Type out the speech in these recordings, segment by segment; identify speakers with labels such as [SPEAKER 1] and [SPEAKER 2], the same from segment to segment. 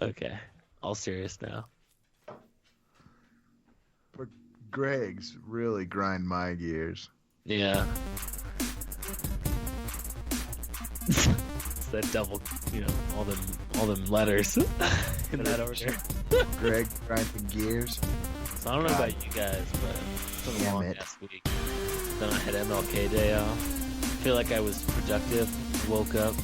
[SPEAKER 1] Okay, all serious now.
[SPEAKER 2] But Greg's really grind my gears.
[SPEAKER 1] Yeah. It's that double, all them letters in that order.
[SPEAKER 2] Greg grinding gears.
[SPEAKER 1] So I don't know about you guys, but it's been a
[SPEAKER 2] Damn
[SPEAKER 1] long
[SPEAKER 2] it.
[SPEAKER 1] ass week. Then I had MLK Day off. I feel like I was productive. Woke up,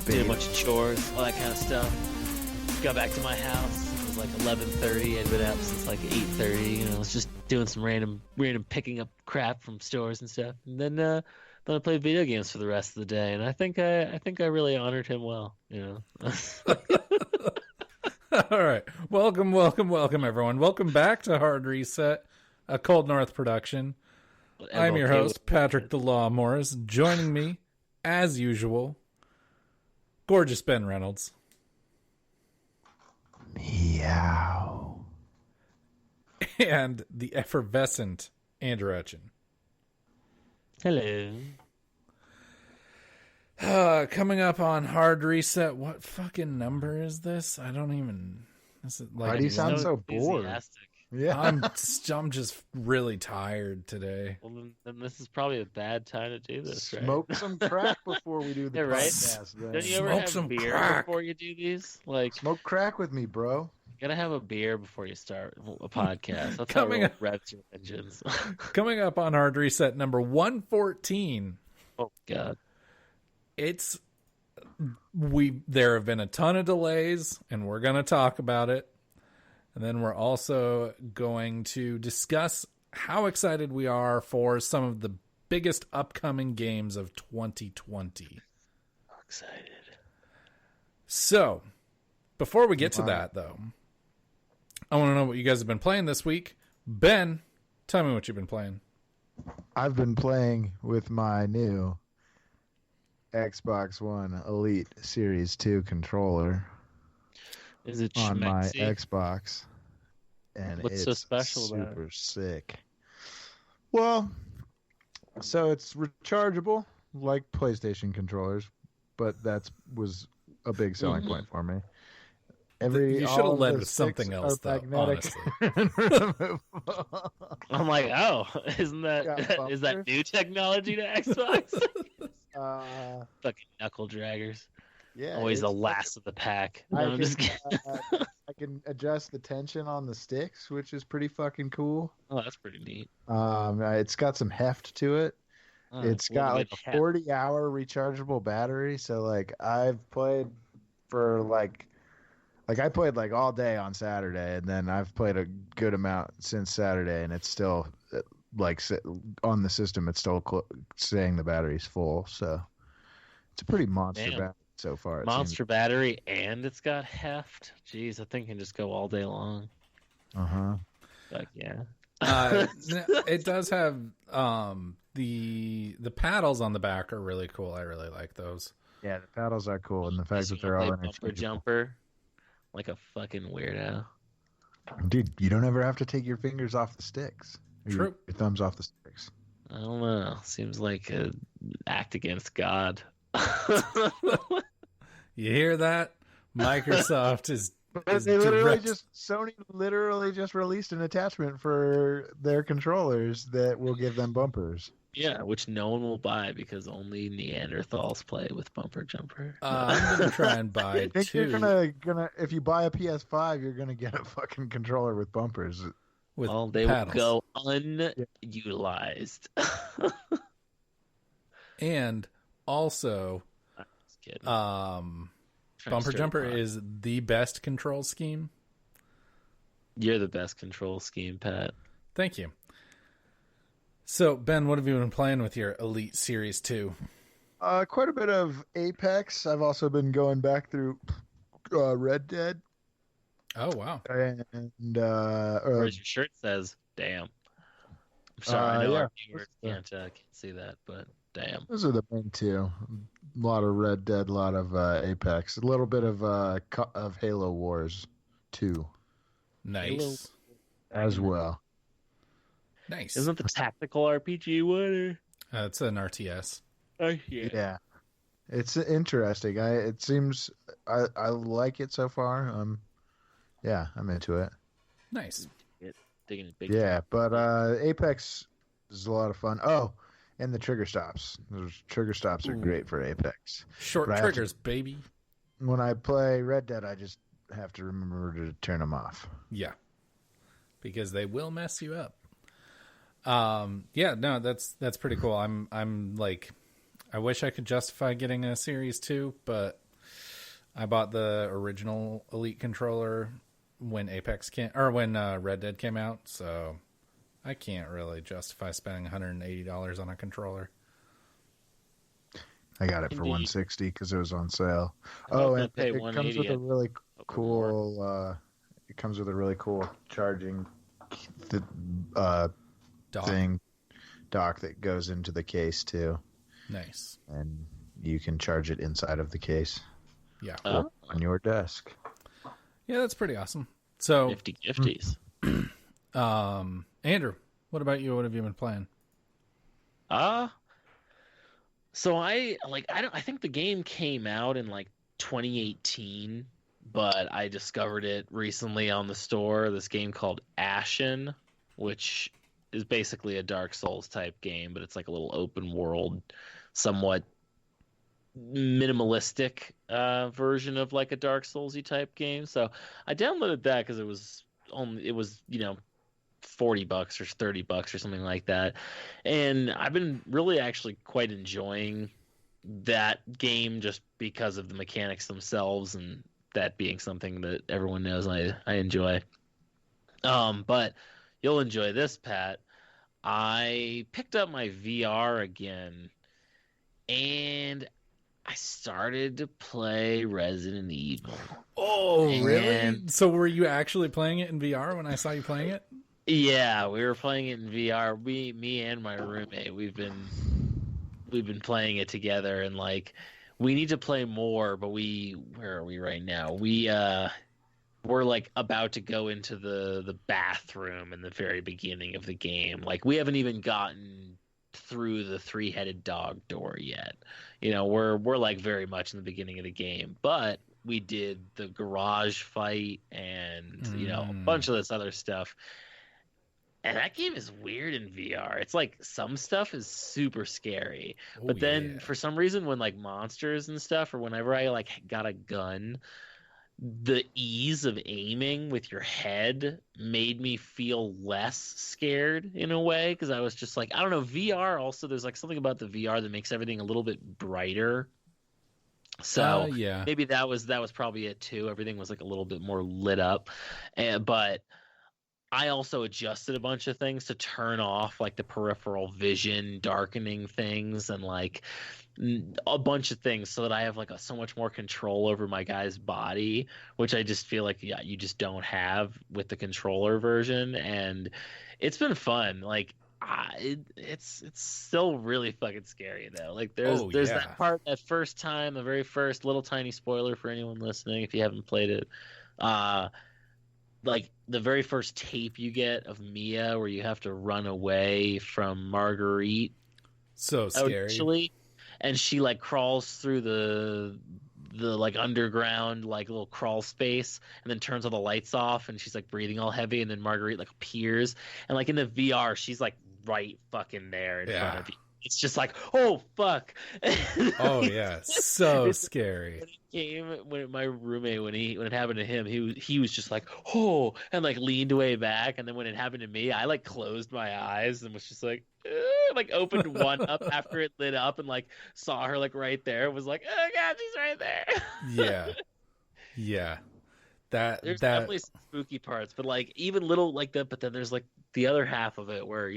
[SPEAKER 1] did a bunch of chores, all that kind of stuff. Got back to my house. It was like 11:30. I'd been up since like 8:30. I was just doing some random picking up crap from stores and stuff. And then I played video games for the rest of the day. And I think I really honored him well.
[SPEAKER 3] All right. Welcome, everyone. Welcome back to Hard Reset, a Cold North production. I'm your host, Patrick the Law Morris. Joining me, as usual, gorgeous Ben Reynolds.
[SPEAKER 2] Meow.
[SPEAKER 3] And the effervescent Andrew Etchen.
[SPEAKER 1] Hello.
[SPEAKER 3] Coming up on Hard Reset, what fucking number is this? I don't even... Is it like
[SPEAKER 2] Why do you sound so bored?
[SPEAKER 1] Enthusiastic.
[SPEAKER 2] Yeah.
[SPEAKER 3] I'm just really tired today.
[SPEAKER 1] Well, then this is probably a bad time to do this, right?
[SPEAKER 2] Smoke some crack before we do the
[SPEAKER 1] Yeah, right?
[SPEAKER 2] podcast. Then.
[SPEAKER 1] Don't you ever
[SPEAKER 3] Smoke
[SPEAKER 1] have
[SPEAKER 3] some
[SPEAKER 1] beer
[SPEAKER 3] crack.
[SPEAKER 1] before you do these? Like,
[SPEAKER 2] Smoke crack with me, bro.
[SPEAKER 1] you gotta have a beer before you start a podcast. That's
[SPEAKER 3] Coming
[SPEAKER 1] how
[SPEAKER 3] up-
[SPEAKER 1] revs your engines.
[SPEAKER 3] Coming up on Hard Reset number 114.
[SPEAKER 1] Oh God.
[SPEAKER 3] There have been a ton of delays, and we're going to talk about it. And then we're also going to discuss how excited we are for some of the biggest upcoming games of 2020.
[SPEAKER 1] I'm excited.
[SPEAKER 3] So, before we get to that, though, I want to know what you guys have been playing this week. Ben, tell me what you've been playing.
[SPEAKER 2] I've been playing with my new Xbox One Elite Series 2 controller
[SPEAKER 1] Is it
[SPEAKER 2] on my
[SPEAKER 1] schmexy?
[SPEAKER 2] Xbox, and
[SPEAKER 1] What's
[SPEAKER 2] it's
[SPEAKER 1] so special about it?
[SPEAKER 2] super sick. Well, so it's rechargeable like PlayStation controllers, but that was a big selling point for me.
[SPEAKER 3] You should have
[SPEAKER 2] all of
[SPEAKER 3] led
[SPEAKER 2] the
[SPEAKER 3] with something
[SPEAKER 2] sticks
[SPEAKER 3] else,
[SPEAKER 2] are
[SPEAKER 3] though,
[SPEAKER 2] magnetic
[SPEAKER 3] honestly.
[SPEAKER 2] and removable.
[SPEAKER 1] I'm like, oh, isn't
[SPEAKER 2] Got
[SPEAKER 1] that is that
[SPEAKER 2] bumpers.
[SPEAKER 1] new technology to Xbox? Fucking knuckle draggers.
[SPEAKER 2] Yeah,
[SPEAKER 1] Always the
[SPEAKER 2] it's
[SPEAKER 1] last of the pack.
[SPEAKER 2] I
[SPEAKER 1] No, I'm just kidding.
[SPEAKER 2] I can adjust the tension on the sticks, which is pretty fucking cool.
[SPEAKER 1] Oh, that's pretty neat.
[SPEAKER 2] It's got some heft to it.
[SPEAKER 1] Oh,
[SPEAKER 2] It's
[SPEAKER 1] a
[SPEAKER 2] got
[SPEAKER 1] little
[SPEAKER 2] like
[SPEAKER 1] bit
[SPEAKER 2] a
[SPEAKER 1] of heft.
[SPEAKER 2] 40-hour rechargeable battery. So like I've played for like I played like all day on Saturday, and then I've played a good amount since Saturday, and it's still like on the system. It's still saying the battery's full. So it's a pretty monster
[SPEAKER 1] Damn.
[SPEAKER 2] battery so far. It
[SPEAKER 1] Monster battery, and it's got heft. Jeez, that thing can just go all day long.
[SPEAKER 2] seems.
[SPEAKER 1] Like, yeah.
[SPEAKER 3] It does have the paddles on the back are really cool. I really like those.
[SPEAKER 2] Yeah, the paddles are cool, and the fact
[SPEAKER 1] Does
[SPEAKER 2] that
[SPEAKER 1] he
[SPEAKER 2] they're
[SPEAKER 1] play
[SPEAKER 2] all
[SPEAKER 1] bumper
[SPEAKER 2] interchangeable.
[SPEAKER 1] jumper like a fucking weirdo.
[SPEAKER 2] Dude, you don't ever have to take your fingers off the sticks. Or
[SPEAKER 3] True.
[SPEAKER 2] Your thumbs off the sticks.
[SPEAKER 1] I don't know. Seems like an act against God.
[SPEAKER 3] You hear that? Microsoft is
[SPEAKER 2] They literally
[SPEAKER 3] direct.
[SPEAKER 2] Sony literally just released an attachment for their controllers that will give them bumpers.
[SPEAKER 1] Yeah, which no one will buy because only Neanderthals play with bumper jumper.
[SPEAKER 3] I'm gonna try and
[SPEAKER 2] I
[SPEAKER 3] buy
[SPEAKER 2] think you're
[SPEAKER 3] two
[SPEAKER 2] gonna if you buy a PS5, you're gonna get a fucking controller with bumpers.
[SPEAKER 3] with
[SPEAKER 1] Well, they
[SPEAKER 3] paddles.
[SPEAKER 1] will go unutilized.
[SPEAKER 3] And also,
[SPEAKER 1] Just kidding.
[SPEAKER 3] bumper
[SPEAKER 1] Trying to start
[SPEAKER 3] jumper
[SPEAKER 1] a pod.
[SPEAKER 3] is the best control scheme.
[SPEAKER 1] You're the best control scheme, Pat.
[SPEAKER 3] Thank you. So, Ben, what have you been playing with your Elite Series 2?
[SPEAKER 2] Quite a bit of Apex. I've also been going back through Red Dead
[SPEAKER 3] Oh, wow.
[SPEAKER 2] and
[SPEAKER 1] Whereas your shirt says, damn. I'm sorry, I know
[SPEAKER 2] yeah.
[SPEAKER 1] our viewers can't see that, but damn.
[SPEAKER 2] those are the main two. A lot of Red Dead, a lot of Apex, a little bit of Halo Wars 2
[SPEAKER 3] Nice.
[SPEAKER 2] as well.
[SPEAKER 3] Nice.
[SPEAKER 1] Isn't it the tactical RPG one?
[SPEAKER 3] It's an RTS.
[SPEAKER 1] Or... Oh, yeah.
[SPEAKER 2] Yeah. It's interesting. It seems I like it so far. Yeah, I'm into it.
[SPEAKER 3] Nice.
[SPEAKER 1] Digging it big
[SPEAKER 2] Yeah,
[SPEAKER 1] time.
[SPEAKER 2] but Apex is a lot of fun. Oh, and the trigger stops. Those trigger stops are great for Apex.
[SPEAKER 3] Short
[SPEAKER 2] But
[SPEAKER 3] triggers, baby.
[SPEAKER 2] when I play Red Dead, I just have to remember to turn them off.
[SPEAKER 3] Yeah, because they will mess you up. Yeah, no, that's pretty cool. I'm like, I wish I could justify getting a Series 2, but I bought the original Elite controller when when Red Dead came out, so I can't really justify spending $180 on a controller.
[SPEAKER 2] I got it for
[SPEAKER 1] Indeed.
[SPEAKER 2] 160 because it was on sale.
[SPEAKER 1] I'm not
[SPEAKER 2] Oh,
[SPEAKER 1] gonna
[SPEAKER 2] and
[SPEAKER 1] pay
[SPEAKER 2] it comes
[SPEAKER 1] 180
[SPEAKER 2] with a
[SPEAKER 1] at
[SPEAKER 2] really
[SPEAKER 1] Open
[SPEAKER 2] cool. It comes with a really cool charging
[SPEAKER 3] Dog.
[SPEAKER 2] dock that goes into the case too,
[SPEAKER 3] Nice.
[SPEAKER 2] and you can charge it inside of the case
[SPEAKER 3] Yeah.
[SPEAKER 1] Oh,
[SPEAKER 2] on your desk.
[SPEAKER 3] Yeah, that's pretty awesome. So,
[SPEAKER 1] nifty gifties.
[SPEAKER 3] Andrew, what about you? What have you been playing?
[SPEAKER 1] So I think the game came out in like 2018, but I discovered it recently on the store. This game called Ashen, which is basically a Dark Souls type game, but it's like a little open world, somewhat minimalistic version of like a Dark Soulsy type game. So I downloaded that because it was $40 or $30 or something like that, and I've been really actually quite enjoying that game just because of the mechanics themselves, and that being something that everyone knows I enjoy. But you'll enjoy this, Pat. I picked up my VR again, and I started to play Resident Evil.
[SPEAKER 3] Oh, really?
[SPEAKER 1] And
[SPEAKER 3] So were you actually playing it in VR when I saw you playing it?
[SPEAKER 1] yeah, we were playing it in VR. Me and my roommate, we've been playing it together, and like we need to play more, but where are we right now? We're like about to go into the bathroom in the very beginning of the game. Like we haven't even gotten through the three-headed dog door yet. We're like very much in the beginning of the game, but we did the garage fight and a bunch of this other stuff. And that game is weird in VR. It's like some stuff is super scary.
[SPEAKER 3] Oh,
[SPEAKER 1] But then
[SPEAKER 3] yeah.
[SPEAKER 1] for some reason when like monsters and stuff, or whenever I like got a gun, the ease of aiming with your head made me feel less scared in a way, because I was just like, I don't know, VR also, there's like something about the VR that makes everything a little bit brighter. So
[SPEAKER 3] Yeah.
[SPEAKER 1] maybe that was probably it too. Everything was like a little bit more lit up. But I also adjusted a bunch of things to turn off like the peripheral vision darkening things, and like a bunch of things, so that I have like so much more control over my guy's body, which I just feel like you just don't have with the controller version. And it's been fun. Like it's still really fucking scary though. Like there's
[SPEAKER 3] Oh,
[SPEAKER 1] there's
[SPEAKER 3] yeah.
[SPEAKER 1] that part, that first time, the very first little tiny spoiler for anyone listening if you haven't played it. Like the very first tape you get of Mia, where you have to run away from Marguerite
[SPEAKER 3] So scary.
[SPEAKER 1] initially, and she like crawls through the like underground like little crawl space, and then turns all the lights off, and she's like breathing all heavy, and then Marguerite like appears, and like in the VR she's like right fucking there in front of you. It's just like, oh fuck.
[SPEAKER 3] Oh yeah, so
[SPEAKER 1] It's-
[SPEAKER 3] scary.
[SPEAKER 1] when my roommate, when it happened to him, he was just like, oh, and like leaned way back, and then when it happened to me, I like closed my eyes and was just like like opened one up after it lit up, and like saw her like right there, was like, oh god, she's right there.
[SPEAKER 3] Yeah.
[SPEAKER 1] There's definitely some spooky parts, but like even little like that, but then there's like the other half of it where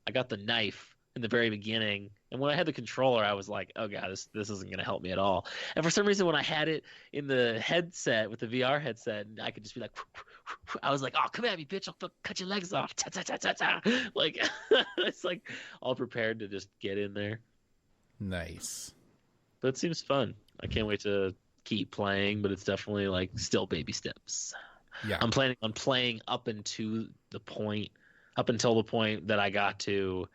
[SPEAKER 1] I got the knife in the very beginning, and when I had the controller I was like, oh god, this isn't gonna help me at all. And for some reason when I had it in the headset with the VR headset, I could just be like I was like, oh come at me bitch, I'll cut your legs off, ta, ta, ta, ta, ta. Like it's like all prepared to just get in there.
[SPEAKER 3] Nice.
[SPEAKER 1] But it seems fun. I can't wait to keep playing, but it's definitely like still baby steps.
[SPEAKER 3] Yeah.
[SPEAKER 1] I'm planning on playing up until the point that I got to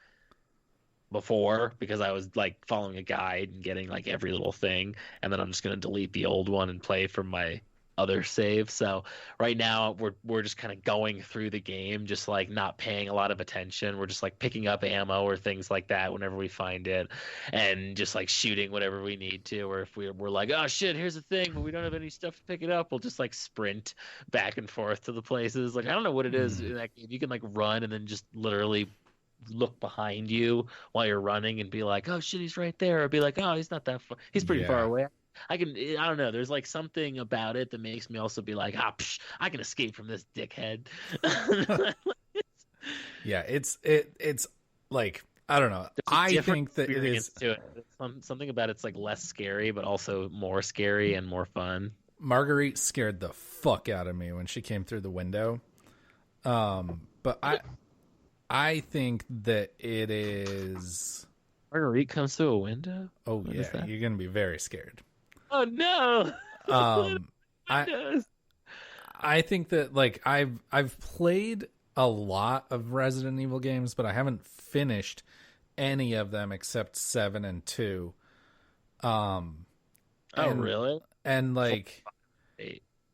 [SPEAKER 1] before because I was like following a guide and getting like every little thing, and then I'm just gonna delete the old one and play from my other save. So right now we're just kind of going through the game, just like not paying a lot of attention. We're just like picking up ammo or things like that whenever we find it, and just like shooting whatever we need to. Or if we're like, oh shit, here's the thing, but we don't have any stuff to pick it up, we'll just like sprint back and forth to the places. Like I don't know what it is in that game. You can like run and then just literally look behind you while you're running and be like, oh shit, he's right there, or be like, oh, he's not that far, he's pretty far away. I don't know, there's like something about it that makes me also be like, I can escape from this dickhead.
[SPEAKER 3] Yeah, it's like, I don't know, I think that it is
[SPEAKER 1] to it. Something about it's like less scary but also more scary and more fun.
[SPEAKER 3] Marguerite scared the fuck out of me when she came through the window, but I think that it is.
[SPEAKER 1] Marguerite comes through a window?
[SPEAKER 3] Oh, what yeah, you're gonna be very scared.
[SPEAKER 1] Oh no!
[SPEAKER 3] I think that like I've played a lot of Resident Evil games, but I haven't finished any of them except 7 and 2.
[SPEAKER 1] Really?
[SPEAKER 3] And like,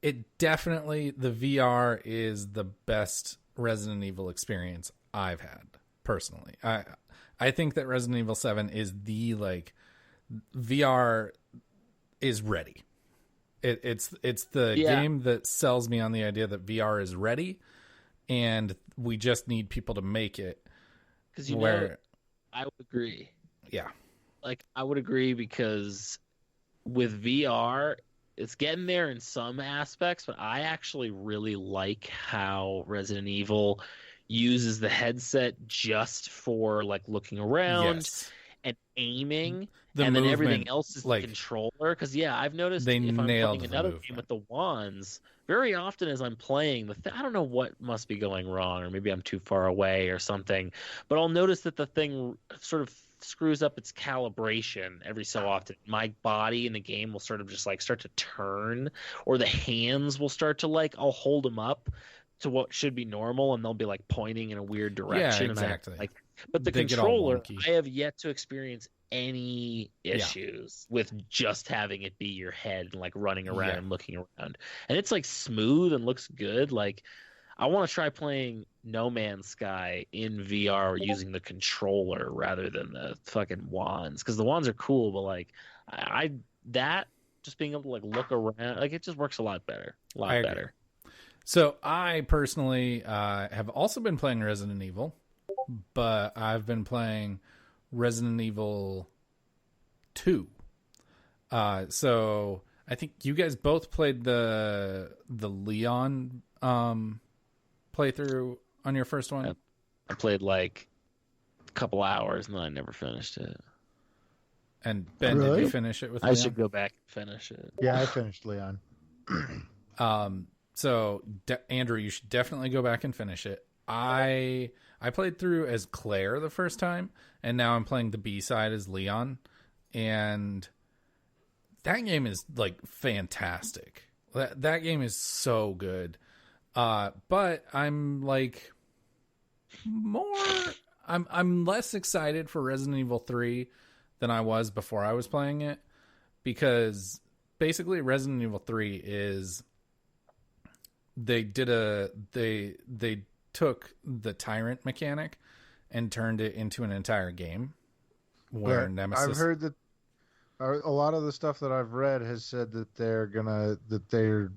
[SPEAKER 3] it definitely, the VR is the best Resident Evil experience I've had personally. I think that Resident Evil 7 is the like VR is ready. It's the game that sells me on the idea that VR is ready, and we just need people to make it.
[SPEAKER 1] Because I would agree.
[SPEAKER 3] Yeah,
[SPEAKER 1] like I would agree because with VR, it's getting there in some aspects, but I actually really like how Resident Evil uses the headset just for like looking around and aiming, and then everything else is the controller. Because I've noticed if I'm playing another game with the wands, very often as I'm playing I don't know what must be going wrong, or maybe I'm too far away or something, but I'll notice that the thing sort of screws up its calibration every so often. My body in the game will sort of just like start to turn, or the hands will start to like, I'll hold them up to what should be normal, and they'll be like pointing in a weird direction.
[SPEAKER 3] Yeah, exactly.
[SPEAKER 1] But the controller, I have yet to experience any issues with just having it be your head and like running around and looking around. And it's like smooth and looks good. Like I want to try playing No Man's Sky in VR using the controller rather than the fucking wands, because the wands are cool, but like that just being able to like look around, like it just works a lot better. A lot better.
[SPEAKER 3] So I personally have also been playing Resident Evil, but I've been playing Resident Evil 2. So I think you guys both played the Leon playthrough on your first one.
[SPEAKER 1] I played like a couple hours and then I never finished it.
[SPEAKER 3] And Ben, did you finish it with
[SPEAKER 1] Leon?
[SPEAKER 3] I
[SPEAKER 1] should go back and finish it.
[SPEAKER 2] Yeah, I finished Leon.
[SPEAKER 3] So Andrew, you should definitely go back and finish it. I played through as Claire the first time, and now I'm playing the B-side as Leon, and that game is like fantastic. That game is so good. But I'm like I'm less excited for Resident Evil 3 than I was before I was playing it, because basically Resident Evil 3 is they took the tyrant mechanic and turned it into an entire game where Nemesis.
[SPEAKER 2] I've heard that a lot of the stuff that I've read has said that they're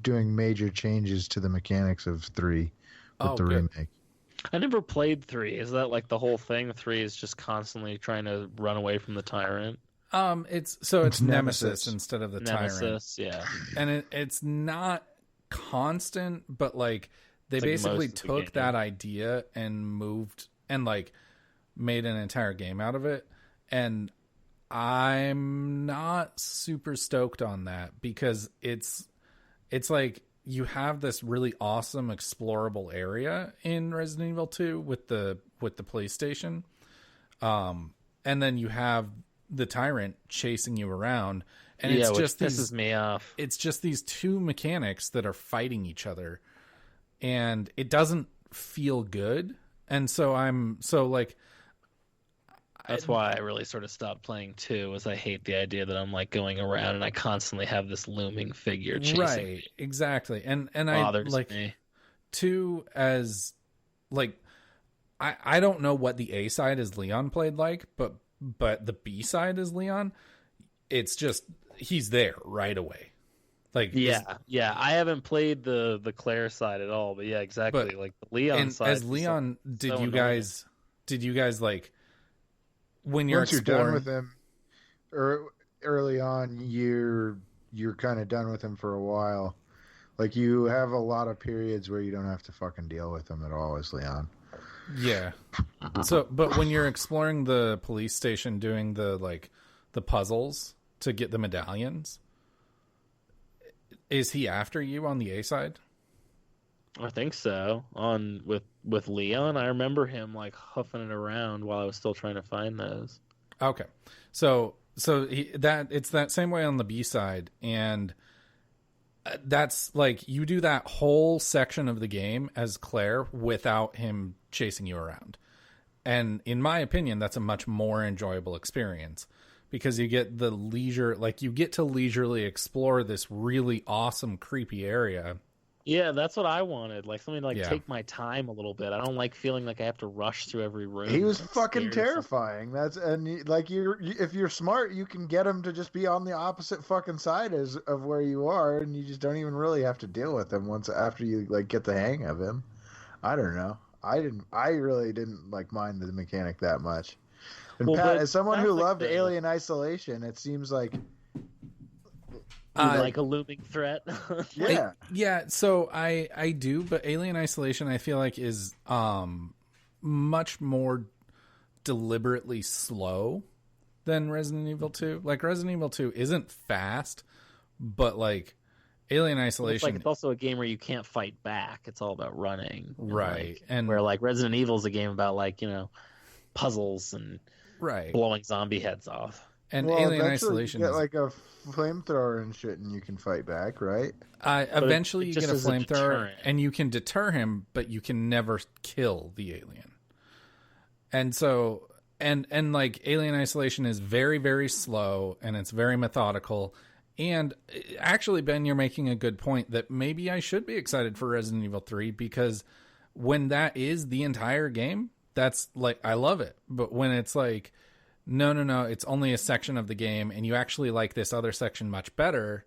[SPEAKER 2] doing major changes to the mechanics of 3 with the remake.
[SPEAKER 1] I never played 3. Is that like the whole thing? 3 is just constantly trying to run away from the tyrant.
[SPEAKER 3] It's Nemesis instead of the
[SPEAKER 1] Nemesis,
[SPEAKER 3] tyrant.
[SPEAKER 1] Yeah.
[SPEAKER 3] And it's not constant, but like they basically took that idea and moved and like made an entire game out of it, and I'm not super stoked on that, because it's like you have this really awesome explorable area in Resident Evil 2 with the PlayStation, and then you have the tyrant chasing you around, and it's just
[SPEAKER 1] pisses me off.
[SPEAKER 3] It's just these two mechanics that are fighting each other, and it doesn't feel good. And so
[SPEAKER 1] That's why I really sort of stopped playing 2, was I hate the idea that I'm like going around and I constantly have this looming figure chasing
[SPEAKER 3] Right,
[SPEAKER 1] me.
[SPEAKER 3] exactly. And
[SPEAKER 1] Bothers
[SPEAKER 3] I like
[SPEAKER 1] me.
[SPEAKER 3] 2 as like I don't know what the A side is Leon played like, but the B side is Leon. It's just he's there right away. Like
[SPEAKER 1] Yeah. I haven't played the Claire side at all, but yeah, exactly.
[SPEAKER 3] But-
[SPEAKER 1] Like the Leon
[SPEAKER 3] and
[SPEAKER 1] side.
[SPEAKER 3] as
[SPEAKER 1] is
[SPEAKER 3] Leon,
[SPEAKER 1] so
[SPEAKER 3] did you
[SPEAKER 1] annoying.
[SPEAKER 3] guys like when you're
[SPEAKER 2] Once you're
[SPEAKER 3] exploring?
[SPEAKER 2] done with him, early on, you're kind of done with him for a while. Like you have a lot of periods where you don't have to fucking deal with him at all as Leon.
[SPEAKER 3] Yeah. So, but when you're exploring the police station, doing the puzzles to get the medallions, is he after you on the A side?
[SPEAKER 1] I think so. On with Leon, I remember him like huffing it around while I was still trying to find those.
[SPEAKER 3] Okay, so it's that same way on the B side, and that's like you do that whole section of the game as Claire without him chasing you around, and in my opinion, that's a much more enjoyable experience because you get the leisure, like you get to leisurely explore this really awesome creepy area.
[SPEAKER 1] Yeah, that's what I wanted. Like something to like
[SPEAKER 3] Yeah.
[SPEAKER 1] take my time a little bit. I don't like feeling like I have to rush through every room.
[SPEAKER 2] He was
[SPEAKER 1] I'm
[SPEAKER 2] fucking
[SPEAKER 1] scared or
[SPEAKER 2] terrifying. Like if you're smart, you can get him to just be on the opposite fucking side of where you are, and you just don't even really have to deal with him once after you like get the hang of him. I don't know. I really didn't like mind the mechanic that much. And
[SPEAKER 1] Well,
[SPEAKER 2] Pat,
[SPEAKER 1] but
[SPEAKER 2] as someone who
[SPEAKER 1] sounds like
[SPEAKER 2] loved
[SPEAKER 1] the-
[SPEAKER 2] Alien Isolation, it seems like
[SPEAKER 1] something. Like a looming threat.
[SPEAKER 2] yeah.
[SPEAKER 3] Yeah, so I do, but Alien Isolation I feel like is much more deliberately slow than Resident Evil 2. Like Resident Evil 2 isn't fast, but like Alien
[SPEAKER 1] It's
[SPEAKER 3] Isolation
[SPEAKER 1] like it's also a game where you can't fight back. It's all about running. And,
[SPEAKER 3] right.
[SPEAKER 1] like,
[SPEAKER 3] And
[SPEAKER 1] where like Resident Evil is a game about like, puzzles and
[SPEAKER 3] right.
[SPEAKER 1] blowing zombie heads off.
[SPEAKER 3] And
[SPEAKER 2] Well,
[SPEAKER 3] Alien
[SPEAKER 2] eventually
[SPEAKER 3] Isolation
[SPEAKER 2] you get
[SPEAKER 3] is
[SPEAKER 2] like a flamethrower and shit, and you can fight back, right?
[SPEAKER 3] eventually
[SPEAKER 1] it
[SPEAKER 3] you
[SPEAKER 1] just
[SPEAKER 3] get a
[SPEAKER 1] is a
[SPEAKER 3] flamethrower
[SPEAKER 1] deterrent.
[SPEAKER 3] and you can deter him, but you can never kill the alien. And so and like Alien Isolation is very, very slow and it's very methodical. And actually, Ben, you're making a good point that maybe I should be excited for Resident Evil 3 because when that is the entire game, that's like I love it. But when it's like no, it's only a section of the game and you actually like this other section much better,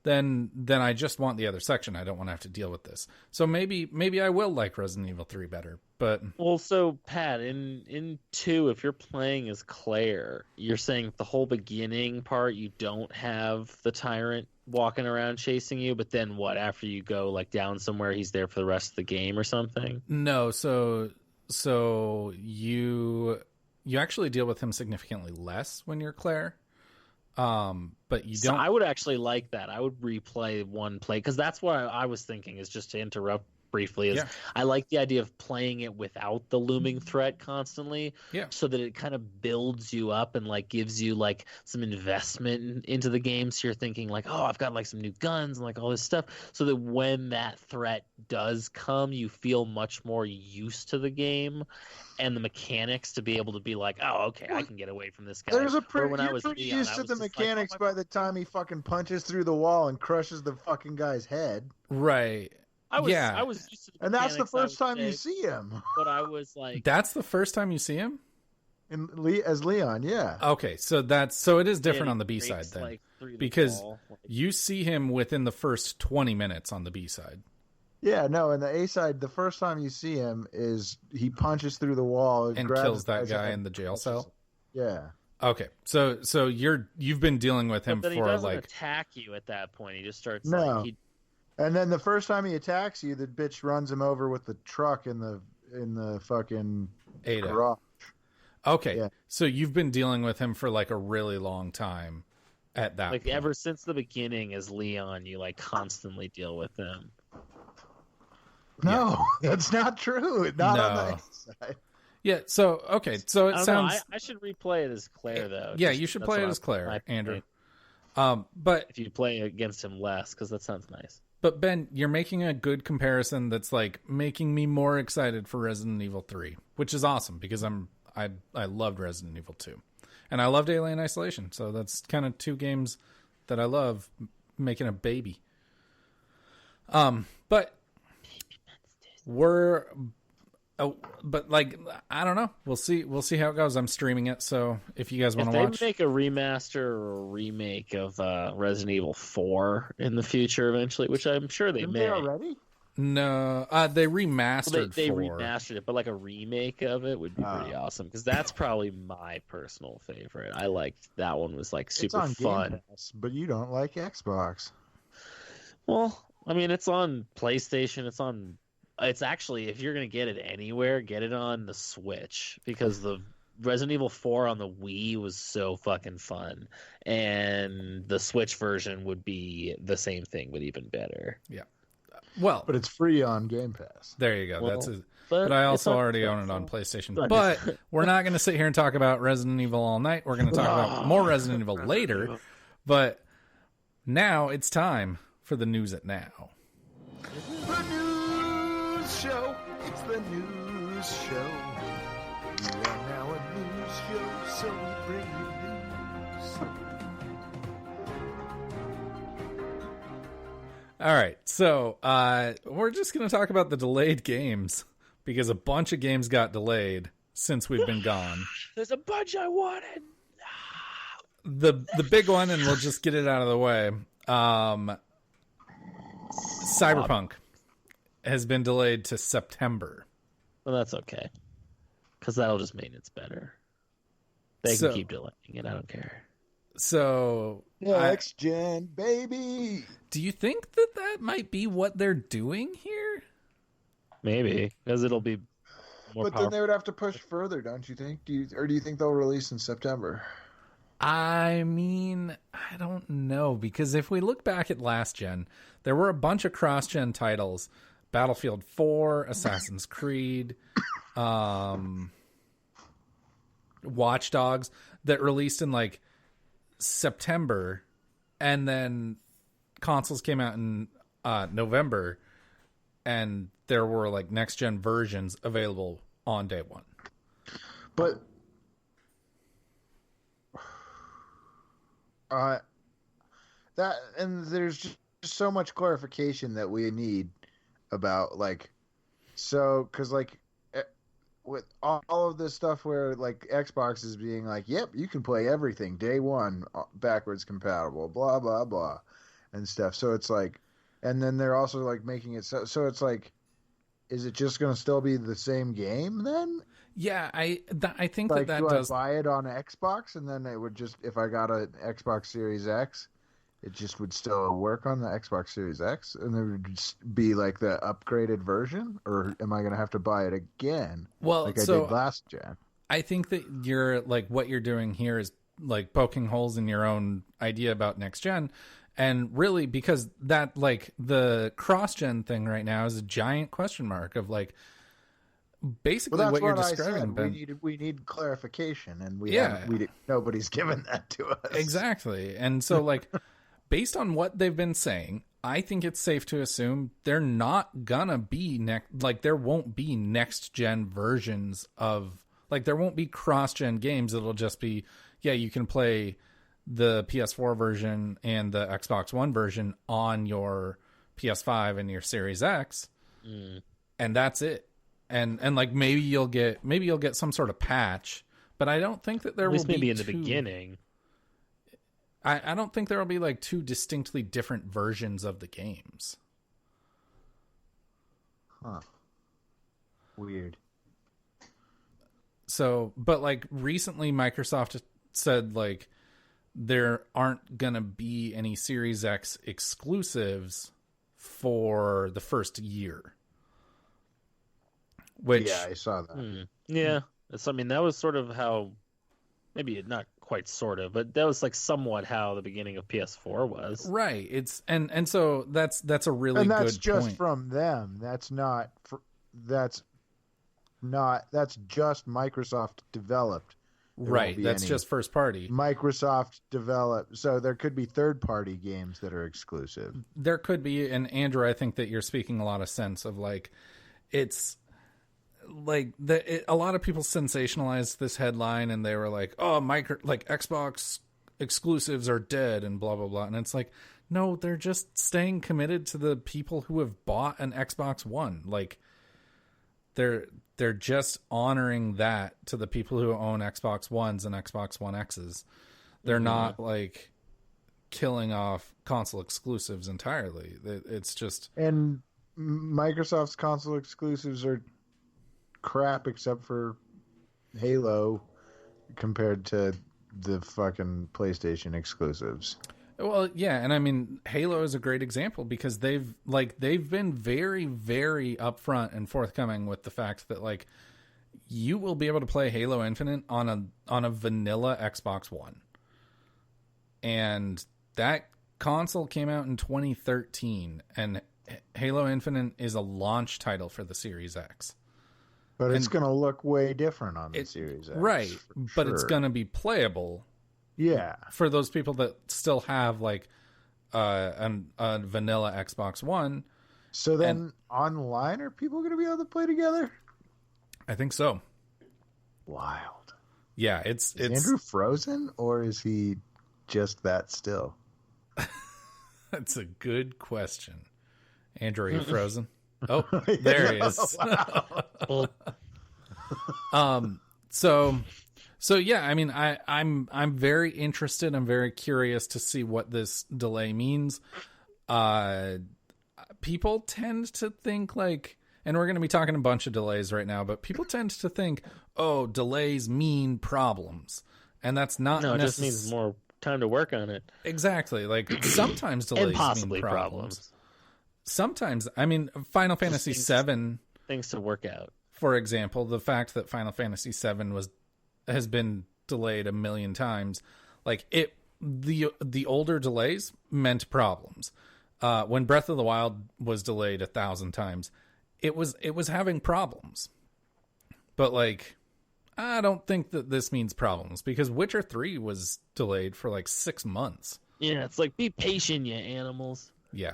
[SPEAKER 3] then I just want the other section. I don't want to have to deal with this. So maybe I will like Resident Evil 3 better. But
[SPEAKER 1] Well, so Pat, in 2, if you're playing as Claire, you're saying the whole beginning part you don't have the tyrant walking around chasing you, but then what? After you go like down somewhere, he's there for the rest of the game or something?
[SPEAKER 3] no, so you actually deal with him significantly less when you're Claire. But you
[SPEAKER 1] So
[SPEAKER 3] don't.
[SPEAKER 1] I would actually like that. I would replay one play because that's what I was thinking. Is just to interrupt briefly. Is
[SPEAKER 3] Yeah.
[SPEAKER 1] I like the idea of playing it without the looming threat constantly.
[SPEAKER 3] Yeah.
[SPEAKER 1] So that it kind of builds you up and like gives you like some investment into the game. So you're thinking like, oh, I've got like some new guns and like all this stuff. So that when that threat does come, you feel much more used to the game and the mechanics to be able to be like, oh, okay, I can get away from this guy.
[SPEAKER 2] There's a
[SPEAKER 1] Where when I
[SPEAKER 2] you're
[SPEAKER 1] was
[SPEAKER 2] pretty
[SPEAKER 1] Leon,
[SPEAKER 2] used
[SPEAKER 1] I
[SPEAKER 2] to
[SPEAKER 1] was
[SPEAKER 2] the
[SPEAKER 1] just like, oh
[SPEAKER 2] mechanics
[SPEAKER 1] my
[SPEAKER 2] by the time he fucking punches through the wall and crushes the fucking guy's head.
[SPEAKER 3] Right.
[SPEAKER 1] I was
[SPEAKER 3] Yeah.
[SPEAKER 1] used to the
[SPEAKER 2] And that's the
[SPEAKER 1] mechanics, I
[SPEAKER 2] first
[SPEAKER 1] would
[SPEAKER 2] time you
[SPEAKER 1] say,
[SPEAKER 2] see him
[SPEAKER 1] but I was like,
[SPEAKER 3] That's the first time you see him?
[SPEAKER 2] as Leon. Yeah.
[SPEAKER 3] Okay, so it is different
[SPEAKER 1] yeah,
[SPEAKER 3] on the
[SPEAKER 1] he
[SPEAKER 3] B side
[SPEAKER 1] breaks,
[SPEAKER 3] then.
[SPEAKER 1] like, through the
[SPEAKER 3] Because
[SPEAKER 1] wall, like-
[SPEAKER 3] You see him within the first 20 minutes on the B side.
[SPEAKER 2] Yeah, no, in the A side, the first time you see him is he punches through the wall
[SPEAKER 3] And
[SPEAKER 2] grabs
[SPEAKER 3] kills
[SPEAKER 2] the
[SPEAKER 3] that
[SPEAKER 2] guy's
[SPEAKER 3] guy
[SPEAKER 2] head
[SPEAKER 3] in the jail
[SPEAKER 2] and
[SPEAKER 3] cell?
[SPEAKER 2] crushes him. Yeah.
[SPEAKER 3] Okay. So you've been dealing with him
[SPEAKER 1] but then he
[SPEAKER 3] for
[SPEAKER 1] doesn't
[SPEAKER 3] like
[SPEAKER 1] attack you at that point. He just starts
[SPEAKER 2] No.
[SPEAKER 1] like
[SPEAKER 2] And then the first time he attacks you, the bitch runs him over with the truck in the fucking
[SPEAKER 3] Ada.
[SPEAKER 2] garage.
[SPEAKER 3] Okay.
[SPEAKER 2] Yeah.
[SPEAKER 3] So you've been dealing with him for like a really long time at that
[SPEAKER 1] like
[SPEAKER 3] point.
[SPEAKER 1] ever since the beginning as Leon, you like constantly deal with him.
[SPEAKER 2] No, that's not true. Not on the
[SPEAKER 3] No.
[SPEAKER 2] A side.
[SPEAKER 3] Yeah, so okay. So
[SPEAKER 1] I
[SPEAKER 3] it
[SPEAKER 1] don't
[SPEAKER 3] sounds
[SPEAKER 1] know. I should replay it as Claire though.
[SPEAKER 3] Yeah,
[SPEAKER 1] just-
[SPEAKER 3] you should
[SPEAKER 1] that's
[SPEAKER 3] play
[SPEAKER 1] what
[SPEAKER 3] it
[SPEAKER 1] I-
[SPEAKER 3] as Claire,
[SPEAKER 1] my
[SPEAKER 3] Andrew.
[SPEAKER 1] point.
[SPEAKER 3] But
[SPEAKER 1] If you play against him less, because that sounds nice.
[SPEAKER 3] But Ben, you're making a good comparison that's like making me more excited for Resident Evil 3, which is awesome because I loved Resident Evil 2. And I loved Alien Isolation. So that's kind of two games that I love making a baby. But but like, I don't know. We'll see how it goes. I'm streaming it, so if you guys want to watch.
[SPEAKER 1] If they make a remaster or a remake of Resident Evil 4 in the future eventually, which I'm sure they may.
[SPEAKER 2] already?
[SPEAKER 3] No, they remastered.
[SPEAKER 1] They
[SPEAKER 3] 4.
[SPEAKER 1] remastered it, but like a remake of it would be pretty awesome because that's probably my personal favorite. I liked that one. Was like super
[SPEAKER 2] it's on
[SPEAKER 1] fun.
[SPEAKER 2] Game Pass, but you don't like Xbox.
[SPEAKER 1] Well, I mean, it's on PlayStation. It's actually, if you're gonna get it anywhere, get it on the Switch because the Resident Evil 4 on the Wii was so fucking fun, and the Switch version would be the same thing, but even better.
[SPEAKER 3] Yeah. Well,
[SPEAKER 2] But it's free on Game Pass.
[SPEAKER 3] there you go.
[SPEAKER 1] Well,
[SPEAKER 3] But
[SPEAKER 1] but
[SPEAKER 3] I
[SPEAKER 1] it's
[SPEAKER 3] also
[SPEAKER 1] on
[SPEAKER 3] already own it
[SPEAKER 1] console.
[SPEAKER 3] on PlayStation.
[SPEAKER 1] But-
[SPEAKER 3] But we're not going to sit here and talk about Resident Evil all night. We're going to talk about more Resident Evil later. But now it's time for the news at now.
[SPEAKER 2] The news show. It's the news show. We are now a news show, so we bring you news.
[SPEAKER 3] All right. So we're just going to talk about the delayed games because a bunch of games got delayed since we've been gone.
[SPEAKER 1] There's a bunch I wanted.
[SPEAKER 3] The big one, and we'll just get it out of the way. Cyberpunk has been delayed to September.
[SPEAKER 1] Well, that's okay, because that'll just mean it's better. They
[SPEAKER 3] So-
[SPEAKER 1] can keep delaying it. I don't care.
[SPEAKER 3] So,
[SPEAKER 2] Next gen, baby.
[SPEAKER 3] do you think that might be what they're doing here?
[SPEAKER 1] Maybe because it'll be more
[SPEAKER 2] But then
[SPEAKER 1] powerful.
[SPEAKER 2] they would have to push further, don't you think? Do you think they'll release in September?
[SPEAKER 3] I mean, I don't know, because if we look back at last gen, there were a bunch of cross-gen titles. Battlefield 4, Assassin's Creed, Watch Dogs, that released in like September, and then consoles came out in November, and there were like next-gen versions available on day one.
[SPEAKER 2] But that, and there's just so much clarification that we need about, like, so, because like with all of this stuff where like Xbox is being like, yep, you can play everything day one, backwards compatible, blah blah blah, and stuff. So it's like, and then they're also like making it so it's like, is it just going to still be the same game then?
[SPEAKER 3] Yeah, I think
[SPEAKER 2] Like,
[SPEAKER 3] that
[SPEAKER 2] do
[SPEAKER 3] does.
[SPEAKER 2] I buy it on Xbox, and then it would just, if I got an Xbox Series X, it just would still work on the Xbox Series X, and there would just be like the upgraded version, or am I going to have to buy it again,
[SPEAKER 3] Well,
[SPEAKER 2] like I
[SPEAKER 3] so
[SPEAKER 2] did last gen?
[SPEAKER 3] I think that you're like, what you're doing here is like poking holes in your own idea about next gen. And really, because that, like, the cross gen thing right now is a giant question mark of like basically
[SPEAKER 2] Well, that's
[SPEAKER 3] what you're
[SPEAKER 2] I
[SPEAKER 3] describing.
[SPEAKER 2] said.
[SPEAKER 3] Ben.
[SPEAKER 2] We need clarification, and
[SPEAKER 3] Yeah.
[SPEAKER 2] nobody's given that to us.
[SPEAKER 3] Exactly. And so, like, based on what they've been saying, I think it's safe to assume they're not gonna be there won't be next gen versions of, like, there won't be cross gen games. It'll just be, yeah, you can play the PS4 version and the Xbox One version on your PS5 and your Series X, and that's it. And like maybe you'll get some sort of patch, but I don't think that there
[SPEAKER 1] At least
[SPEAKER 3] will be
[SPEAKER 1] maybe in the
[SPEAKER 3] two-
[SPEAKER 1] beginning.
[SPEAKER 3] I don't think there will be like two distinctly different versions of the games.
[SPEAKER 2] Huh. Weird.
[SPEAKER 3] So, but like recently Microsoft said like there aren't going to be any Series X exclusives for the first year. Which,
[SPEAKER 2] Yeah, I saw that.
[SPEAKER 1] Yeah, I mean that was sort of how, maybe not quite sort of, but that was like somewhat how the beginning of PS4 was.
[SPEAKER 3] right, it's and so that's a really
[SPEAKER 2] And that's
[SPEAKER 3] good
[SPEAKER 2] just
[SPEAKER 3] point.
[SPEAKER 2] from them. That's just Microsoft developed. There won't
[SPEAKER 3] Right,
[SPEAKER 2] be
[SPEAKER 3] that's
[SPEAKER 2] any
[SPEAKER 3] just first party.
[SPEAKER 2] Microsoft developed. So there could be third-party games that are exclusive.
[SPEAKER 3] There could be, and Andrew, I think that you're speaking a lot of sense of like, it's a lot of people sensationalized this headline, and they were like, "Oh, Xbox exclusives are dead," and blah blah blah. And it's like, no, they're just staying committed to the people who have bought an Xbox One. Like, they're just honoring that to the people who own Xbox Ones and Xbox One X's. They're not like killing off console exclusives entirely. It's just,
[SPEAKER 2] and Microsoft's console exclusives are crap except for Halo compared to the fucking PlayStation exclusives.
[SPEAKER 3] well, yeah, and I mean, Halo is a great example because they've been very, very upfront and forthcoming with the fact that like you will be able to play Halo Infinite on a vanilla Xbox One. And that console came out in 2013, and Halo Infinite is a launch title for the Series X.
[SPEAKER 2] But it's going to look way different on the Series X.
[SPEAKER 3] Right, but it's
[SPEAKER 2] sure.
[SPEAKER 3] going to be playable.
[SPEAKER 2] Yeah.
[SPEAKER 3] For those people that still have like a vanilla Xbox One.
[SPEAKER 2] So then online, are people going to be able to play together?
[SPEAKER 3] I think so.
[SPEAKER 2] Wild.
[SPEAKER 3] Yeah, it's
[SPEAKER 2] Andrew frozen, or is he just that still?
[SPEAKER 3] That's a good question. Andrew, are you frozen? Oh, there he is. So yeah, I mean, I'm very interested. I'm very curious to see what this delay means. People tend to think like, and we're going to be talking a bunch of delays right now, but people tend to think, oh, delays mean problems, and that's not.
[SPEAKER 1] No, it just means more time to work on it.
[SPEAKER 3] Exactly. Like sometimes delays
[SPEAKER 1] and possibly
[SPEAKER 3] mean problems. Sometimes, I mean, Final Fantasy VII,
[SPEAKER 1] things to work out.
[SPEAKER 3] For example, the fact that Final Fantasy VII has been delayed a million times, like the older delays meant problems. When Breath of the Wild was delayed 1,000 times, it was having problems. But like, I don't think that this means problems because Witcher 3 was delayed for like 6 months.
[SPEAKER 1] Yeah, it's like, be patient, you animals.
[SPEAKER 3] Yeah.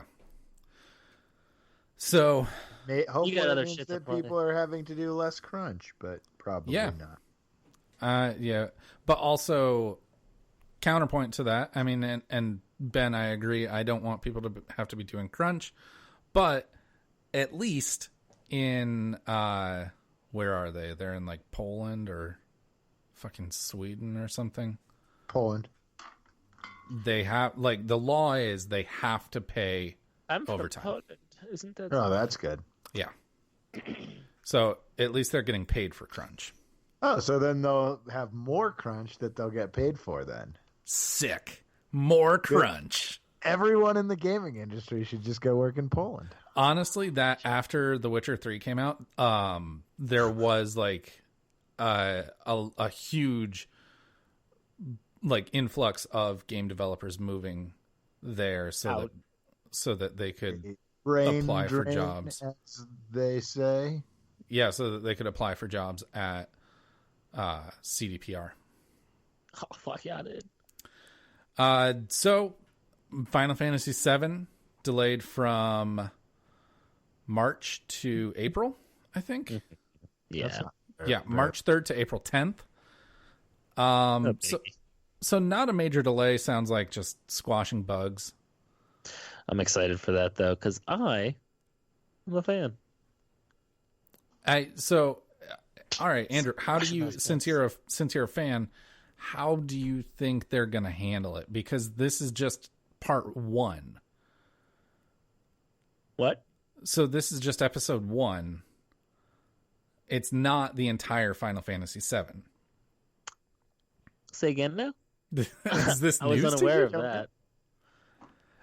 [SPEAKER 3] So
[SPEAKER 2] hopefully
[SPEAKER 1] you got other
[SPEAKER 2] it means
[SPEAKER 1] shit
[SPEAKER 2] that
[SPEAKER 1] to
[SPEAKER 2] people are having to do less crunch, but probably not.
[SPEAKER 3] Yeah, but also counterpoint to that. I mean, and Ben, I agree. I don't want people to have to be doing crunch, but at least in where are they? They're in like Poland or fucking Sweden or something.
[SPEAKER 2] Poland.
[SPEAKER 3] They have like the law is they have to pay
[SPEAKER 1] I'm
[SPEAKER 3] overtime.
[SPEAKER 1] From Poland. Isn't that?
[SPEAKER 2] Oh, that's good.
[SPEAKER 3] Yeah. So at least they're getting paid for crunch.
[SPEAKER 2] Oh, so then they'll have more crunch that they'll get paid for then.
[SPEAKER 3] Sick. More crunch.
[SPEAKER 2] Everyone in the gaming industry should just go work in Poland.
[SPEAKER 3] Honestly, that after The Witcher 3 came out, there was like a huge like influx of game developers moving there so that they could apply for jobs,
[SPEAKER 2] as they say.
[SPEAKER 3] Yeah, so that they could apply for jobs at CDPR.
[SPEAKER 1] Oh fuck yeah, dude.
[SPEAKER 3] So Final Fantasy VII delayed from March to April, I think.
[SPEAKER 1] Yeah.
[SPEAKER 3] March 3rd to April 10th. So not a major delay. Sounds like just squashing bugs.
[SPEAKER 1] I'm excited for that though, because I'm a fan.
[SPEAKER 3] All right, Andrew, how do you, since you're a fan, how do you think they're going to handle it? Because this is just part 1.
[SPEAKER 1] What?
[SPEAKER 3] So this is just episode 1. It's not the entire Final Fantasy VII.
[SPEAKER 1] Say again now?
[SPEAKER 3] Is this
[SPEAKER 1] I was
[SPEAKER 3] news
[SPEAKER 1] unaware
[SPEAKER 3] to
[SPEAKER 1] of
[SPEAKER 3] you?
[SPEAKER 1] that.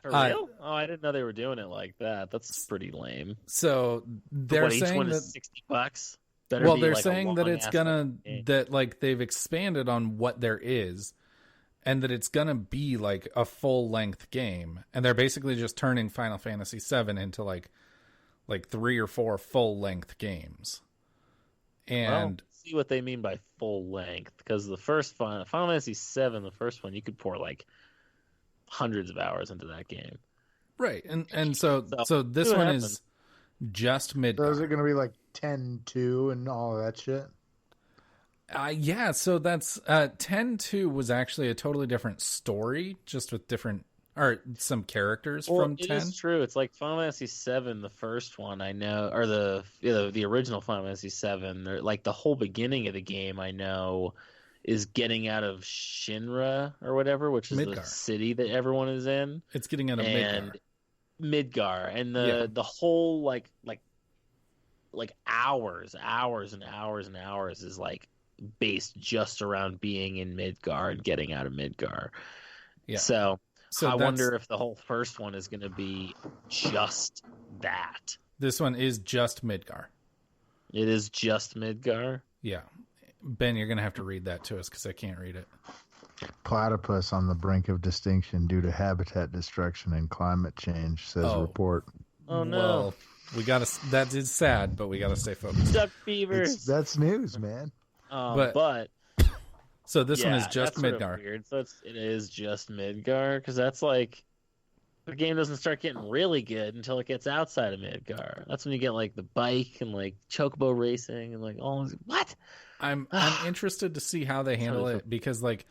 [SPEAKER 1] For real? Oh, I didn't know they were doing it like that. That's pretty lame.
[SPEAKER 3] So they're
[SPEAKER 1] each
[SPEAKER 3] saying
[SPEAKER 1] one
[SPEAKER 3] that
[SPEAKER 1] is $60.
[SPEAKER 3] they're saying that it's gonna
[SPEAKER 1] game.
[SPEAKER 3] that like they've expanded on what there is, and that it's gonna be like a full length game, and they're basically just turning Final Fantasy VII into like 3 or 4 full length games. And
[SPEAKER 1] see what they mean by full length, because the first Final Fantasy VII, the first one, you could pour like hundreds of hours into that game.
[SPEAKER 3] right, and so this one is Just
[SPEAKER 2] So is
[SPEAKER 3] Midgar.
[SPEAKER 2] it going to be like 10-2 and all of that shit?
[SPEAKER 3] Yeah, so that's 10-2 was actually a totally different story, just with different or some characters from
[SPEAKER 1] It
[SPEAKER 3] 10.
[SPEAKER 1] is true. It's like Final Fantasy VII, the first one I know, or the original Final Fantasy VII. Like the whole beginning of the game, I know, is getting out of Shinra or whatever, which is the
[SPEAKER 3] Midgar.
[SPEAKER 1] city that everyone is in,
[SPEAKER 3] It's getting out of
[SPEAKER 1] and
[SPEAKER 3] Midgar.
[SPEAKER 1] and
[SPEAKER 3] Yeah.
[SPEAKER 1] the whole like hours and hours and hours is like based just around being in Midgar and getting out of Midgar.
[SPEAKER 3] Yeah.
[SPEAKER 1] So I
[SPEAKER 3] that's-
[SPEAKER 1] wonder if the whole first one is going to be just that.
[SPEAKER 3] This one is just Midgar.
[SPEAKER 1] It is just Midgar.
[SPEAKER 3] Yeah. Ben, you're going to have to read that to us because I can't read it.
[SPEAKER 2] Platypus on the brink of extinction due to habitat destruction and climate change, says report.
[SPEAKER 1] Oh no.
[SPEAKER 3] Well, we got to, that is sad, but we got to stay focused.
[SPEAKER 1] Duck fevers.
[SPEAKER 2] That's news, man.
[SPEAKER 1] But
[SPEAKER 3] So this one is
[SPEAKER 1] yeah,
[SPEAKER 3] just
[SPEAKER 1] that's sort of
[SPEAKER 3] Midgar.
[SPEAKER 1] weird. So it is just Midgar because that's like the game doesn't start getting really good until it gets outside of Midgar. That's when you get like the bike and like chocobo racing and like all this. What?
[SPEAKER 3] I'm interested to see how they handle
[SPEAKER 1] Sorry.
[SPEAKER 3] it because like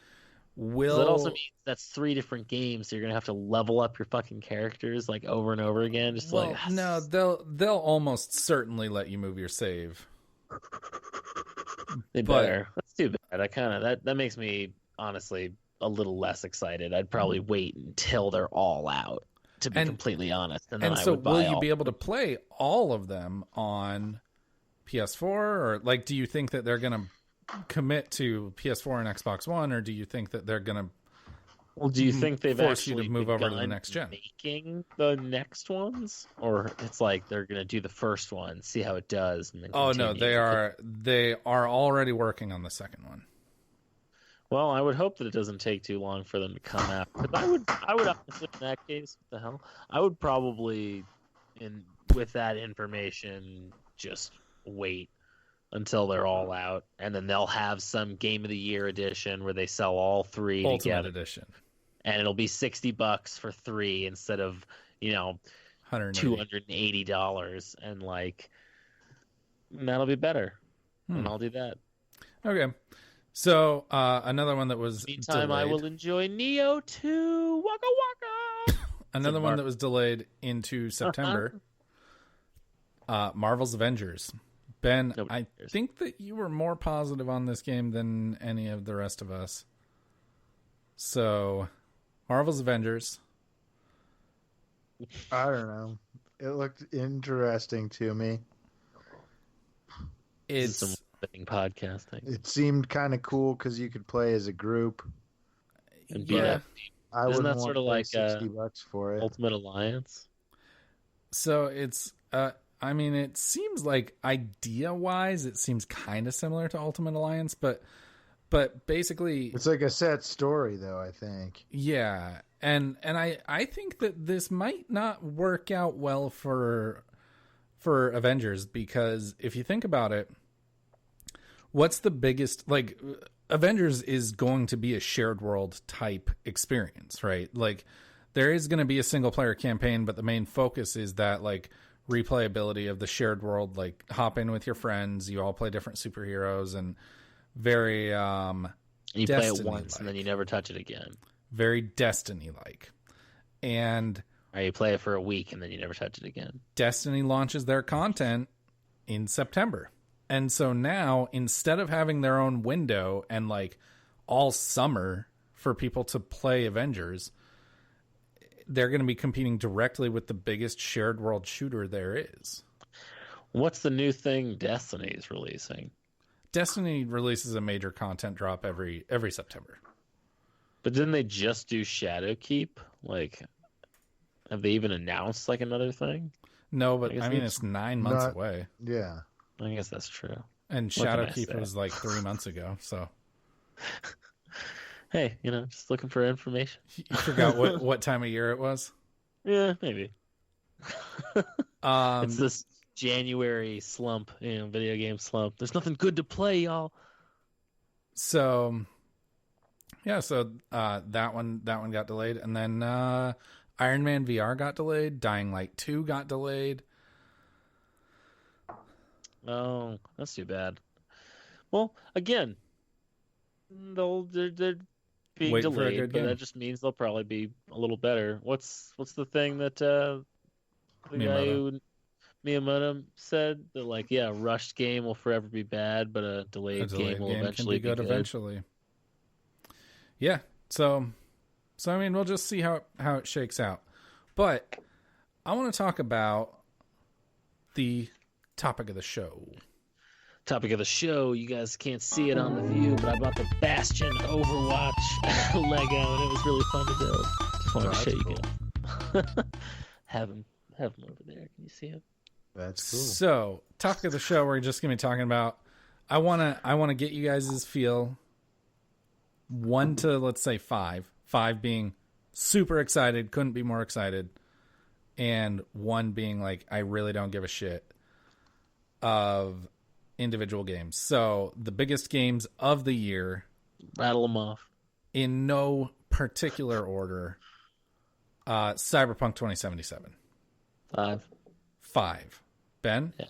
[SPEAKER 1] 'Cause that also means that's 3 different games, so you're gonna have to level up your fucking characters like over and over again. Just to,
[SPEAKER 3] well,
[SPEAKER 1] like
[SPEAKER 3] no, they'll almost certainly let you move your save.
[SPEAKER 1] they
[SPEAKER 3] but-
[SPEAKER 1] better. That's too bad. I kind of that makes me honestly a little less excited. I'd probably wait until they're all out, to be
[SPEAKER 3] And-
[SPEAKER 1] completely honest, and then
[SPEAKER 3] And
[SPEAKER 1] I
[SPEAKER 3] so
[SPEAKER 1] would buy
[SPEAKER 3] will you
[SPEAKER 1] all.
[SPEAKER 3] be able to play all of them on PS4 or like do you think that they're going to commit to PS4 and Xbox One or do you think that they're going to
[SPEAKER 1] Well, do you think they've
[SPEAKER 3] force you to
[SPEAKER 1] actually
[SPEAKER 3] move over to the
[SPEAKER 1] begun
[SPEAKER 3] next gen?
[SPEAKER 1] making the next ones, or it's like they're gonna do the first one, see how it does, and then
[SPEAKER 3] Oh no,
[SPEAKER 1] continue?
[SPEAKER 3] they are already working on the second one.
[SPEAKER 1] Well, I would hope that it doesn't take too long for them to come out. But I would honestly, in that case, what the hell? I would probably, with that information, just wait until they're all out, and then they'll have some Game of the Year edition where they sell all 3
[SPEAKER 3] Ultimate
[SPEAKER 1] together,
[SPEAKER 3] edition.
[SPEAKER 1] and it'll be $60 for 3 instead of
[SPEAKER 3] $180.
[SPEAKER 1] $280, and like that'll be better, and I'll do that.
[SPEAKER 3] Okay. So, another one that was
[SPEAKER 1] Meantime,
[SPEAKER 3] delayed.
[SPEAKER 1] I will enjoy Neo 2. Waka waka.
[SPEAKER 3] Another
[SPEAKER 1] So
[SPEAKER 3] one that was delayed into September. Marvel's Avengers. Ben,
[SPEAKER 1] Nobody
[SPEAKER 3] I
[SPEAKER 1] cares.
[SPEAKER 3] think that you were more positive on this game than any of the rest of us. So, Marvel's Avengers.
[SPEAKER 2] I don't know. It looked interesting to me.
[SPEAKER 1] This is some
[SPEAKER 3] It's
[SPEAKER 1] living podcasting
[SPEAKER 2] It seemed kind of cool because you could play as a group.
[SPEAKER 1] and beat
[SPEAKER 3] yeah.
[SPEAKER 1] up
[SPEAKER 2] I
[SPEAKER 1] Isn't
[SPEAKER 2] wouldn't
[SPEAKER 1] that
[SPEAKER 2] want
[SPEAKER 1] sort
[SPEAKER 2] to
[SPEAKER 1] of
[SPEAKER 2] pay
[SPEAKER 1] like,
[SPEAKER 2] $60 for it.
[SPEAKER 1] Ultimate Alliance.
[SPEAKER 3] So it's I mean it seems like idea-wise it seems kind of similar to Ultimate Alliance, but basically
[SPEAKER 2] It's like a set story, though, I think.
[SPEAKER 3] yeah. And I think that this might not work out well for Avengers because if you think about it, what's the biggest like Avengers is going to be a shared world type experience, right? Like there is going to be a single player campaign, but the main focus is that like replayability of the shared world, like hop in with your friends, you all play different superheroes and very
[SPEAKER 1] And you play it
[SPEAKER 3] Destiny-like.
[SPEAKER 1] once and then you never touch it again.
[SPEAKER 3] very Destiny like. And
[SPEAKER 1] Or you play it for a week and then you never touch it again.
[SPEAKER 3] Destiny launches their content in September. And so now, instead of having their own window and like all summer for people to play Avengers, they're going to be competing directly with the biggest shared world shooter there is.
[SPEAKER 1] What's the new thing Destiny is releasing?
[SPEAKER 3] Destiny releases a major content drop every September.
[SPEAKER 1] But didn't they just do Shadowkeep? Like, have they even announced like another thing?
[SPEAKER 3] No, but
[SPEAKER 1] I guess
[SPEAKER 3] I mean,
[SPEAKER 1] it's
[SPEAKER 3] it's 9 months
[SPEAKER 2] not-
[SPEAKER 3] away.
[SPEAKER 2] Yeah.
[SPEAKER 1] I guess that's true.
[SPEAKER 3] And
[SPEAKER 1] What can I
[SPEAKER 3] Shadowkeep
[SPEAKER 1] say?
[SPEAKER 3] was like 3 months ago. So
[SPEAKER 1] Hey, just looking for information.
[SPEAKER 3] you forgot what time of year it was?
[SPEAKER 1] Yeah, maybe.
[SPEAKER 3] Um,
[SPEAKER 1] It's this January slump, video game slump. There's nothing good to play, y'all.
[SPEAKER 3] So yeah, so that one got delayed, and then Iron Man VR got delayed, Dying Light 2 got delayed.
[SPEAKER 1] Oh, that's too bad. Well, again, they're being
[SPEAKER 3] Waiting for a
[SPEAKER 1] delayed,
[SPEAKER 3] good
[SPEAKER 1] but
[SPEAKER 3] game.
[SPEAKER 1] that just means they'll probably be a little better. What's the thing that the guy
[SPEAKER 3] Miyamoto.
[SPEAKER 1] who Miyamoto said that like yeah, a rushed game will forever be bad, but a
[SPEAKER 3] A
[SPEAKER 1] delayed game
[SPEAKER 3] delayed
[SPEAKER 1] will
[SPEAKER 3] game can
[SPEAKER 1] eventually
[SPEAKER 3] be good
[SPEAKER 1] good.
[SPEAKER 3] eventually. Yeah. So I mean, we'll just see how it shakes out. But I want to talk about the topic of the show.
[SPEAKER 1] Topic of the show, you guys can't see it on the view, but I bought the Bastion Overwatch Lego, and it was really fun to build. Just wanted to show you guys. have him over there. Can you see him?
[SPEAKER 2] That's cool.
[SPEAKER 3] So, topic of the show, we're just going to be talking about. I want to get you guys' feel. 1 to let's say 5. 5 being super excited, couldn't be more excited, and 1 being like I really don't give a shit of individual games. So the biggest games of the year,
[SPEAKER 1] Rattle them off.
[SPEAKER 3] in no particular order. Cyberpunk 2077.
[SPEAKER 1] 5.
[SPEAKER 3] 5. Ben?
[SPEAKER 1] Yeah.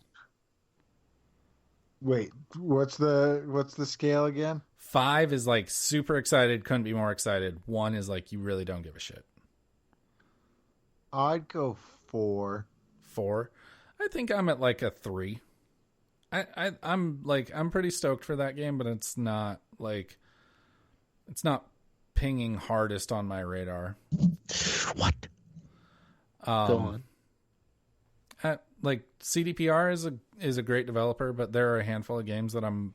[SPEAKER 2] Wait, what's the scale again?
[SPEAKER 3] 5 is like super excited, couldn't be more excited. 1 is like you really don't give a shit.
[SPEAKER 2] I'd go 4.
[SPEAKER 3] 4. I think I'm at like a 3. I'm pretty stoked for that game, but it's not pinging hardest on my radar.
[SPEAKER 1] What? Go on.
[SPEAKER 3] Like CDPR is a great developer, but there are a handful of games that I'm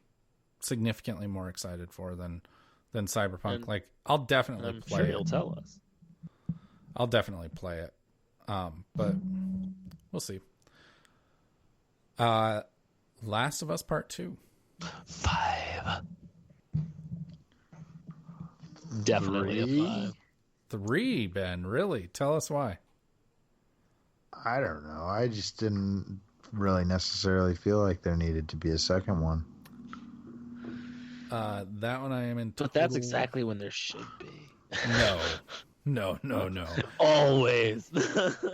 [SPEAKER 3] significantly more excited for than Cyberpunk.
[SPEAKER 1] And-
[SPEAKER 3] Like I'll definitely
[SPEAKER 1] I'm
[SPEAKER 3] play
[SPEAKER 1] sure
[SPEAKER 3] it.
[SPEAKER 1] he'll tell us.
[SPEAKER 3] I'll definitely play it. But we'll see. Last of Us Part 2.
[SPEAKER 1] 5. Definitely a 5.
[SPEAKER 3] 3, Ben. Really? Tell us why.
[SPEAKER 2] I don't know. I just didn't really necessarily feel like there needed to be a second one.
[SPEAKER 3] That one I am in
[SPEAKER 1] But that's exactly when there should be.
[SPEAKER 3] No.
[SPEAKER 1] Always.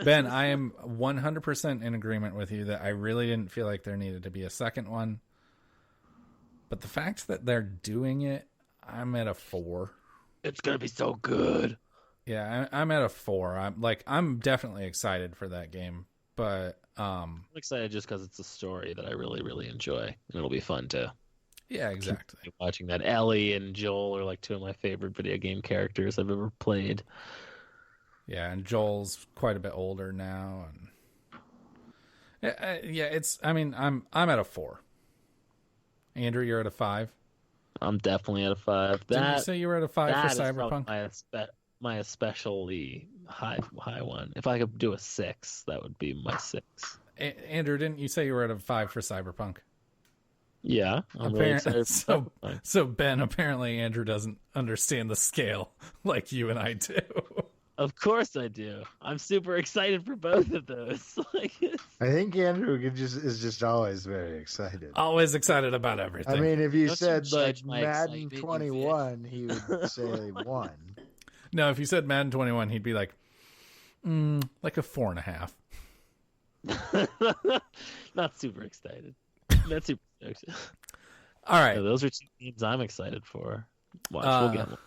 [SPEAKER 3] Ben, I am 100% in agreement with you that I really didn't feel like there needed to be a second one. But the fact that they're doing it, I'm at a 4.
[SPEAKER 1] It's gonna be so good.
[SPEAKER 3] Yeah, I'm at a 4. I'm definitely excited for that game, but
[SPEAKER 1] I'm excited just because it's a story that I really, really enjoy, and it'll be fun to
[SPEAKER 3] yeah, exactly.
[SPEAKER 1] keep watching that. Ellie and Joel are like 2 of my favorite video game characters I've ever played.
[SPEAKER 3] Yeah, and Joel's quite a bit older now, and I'm at a 4. Andrew, you're at a 5.
[SPEAKER 1] I'm definitely at a 5.
[SPEAKER 3] Didn't you say you were at a 5
[SPEAKER 1] that
[SPEAKER 3] for
[SPEAKER 1] is probably
[SPEAKER 3] Cyberpunk?
[SPEAKER 1] my especially high one. If I could do a 6, that would be my 6.
[SPEAKER 3] Andrew, didn't you say you were at a 5 for Cyberpunk?
[SPEAKER 1] Yeah, I'm really excited.
[SPEAKER 3] So Ben, apparently Andrew doesn't understand the scale like you and I do.
[SPEAKER 1] Of course I do. I'm super excited for both of those.
[SPEAKER 2] I think Andrew is just always very excited.
[SPEAKER 3] Always excited about everything.
[SPEAKER 2] I mean, if you
[SPEAKER 1] Don't you
[SPEAKER 2] said like
[SPEAKER 1] judge my
[SPEAKER 2] Madden
[SPEAKER 1] excitement, you
[SPEAKER 2] 21, he would say 1.
[SPEAKER 3] no, if you said Madden 21, he'd be like a 4.5.
[SPEAKER 1] Not super excited. Not super excited.
[SPEAKER 3] All right,
[SPEAKER 1] So those are 2 games I'm excited for. Watch, we'll get one.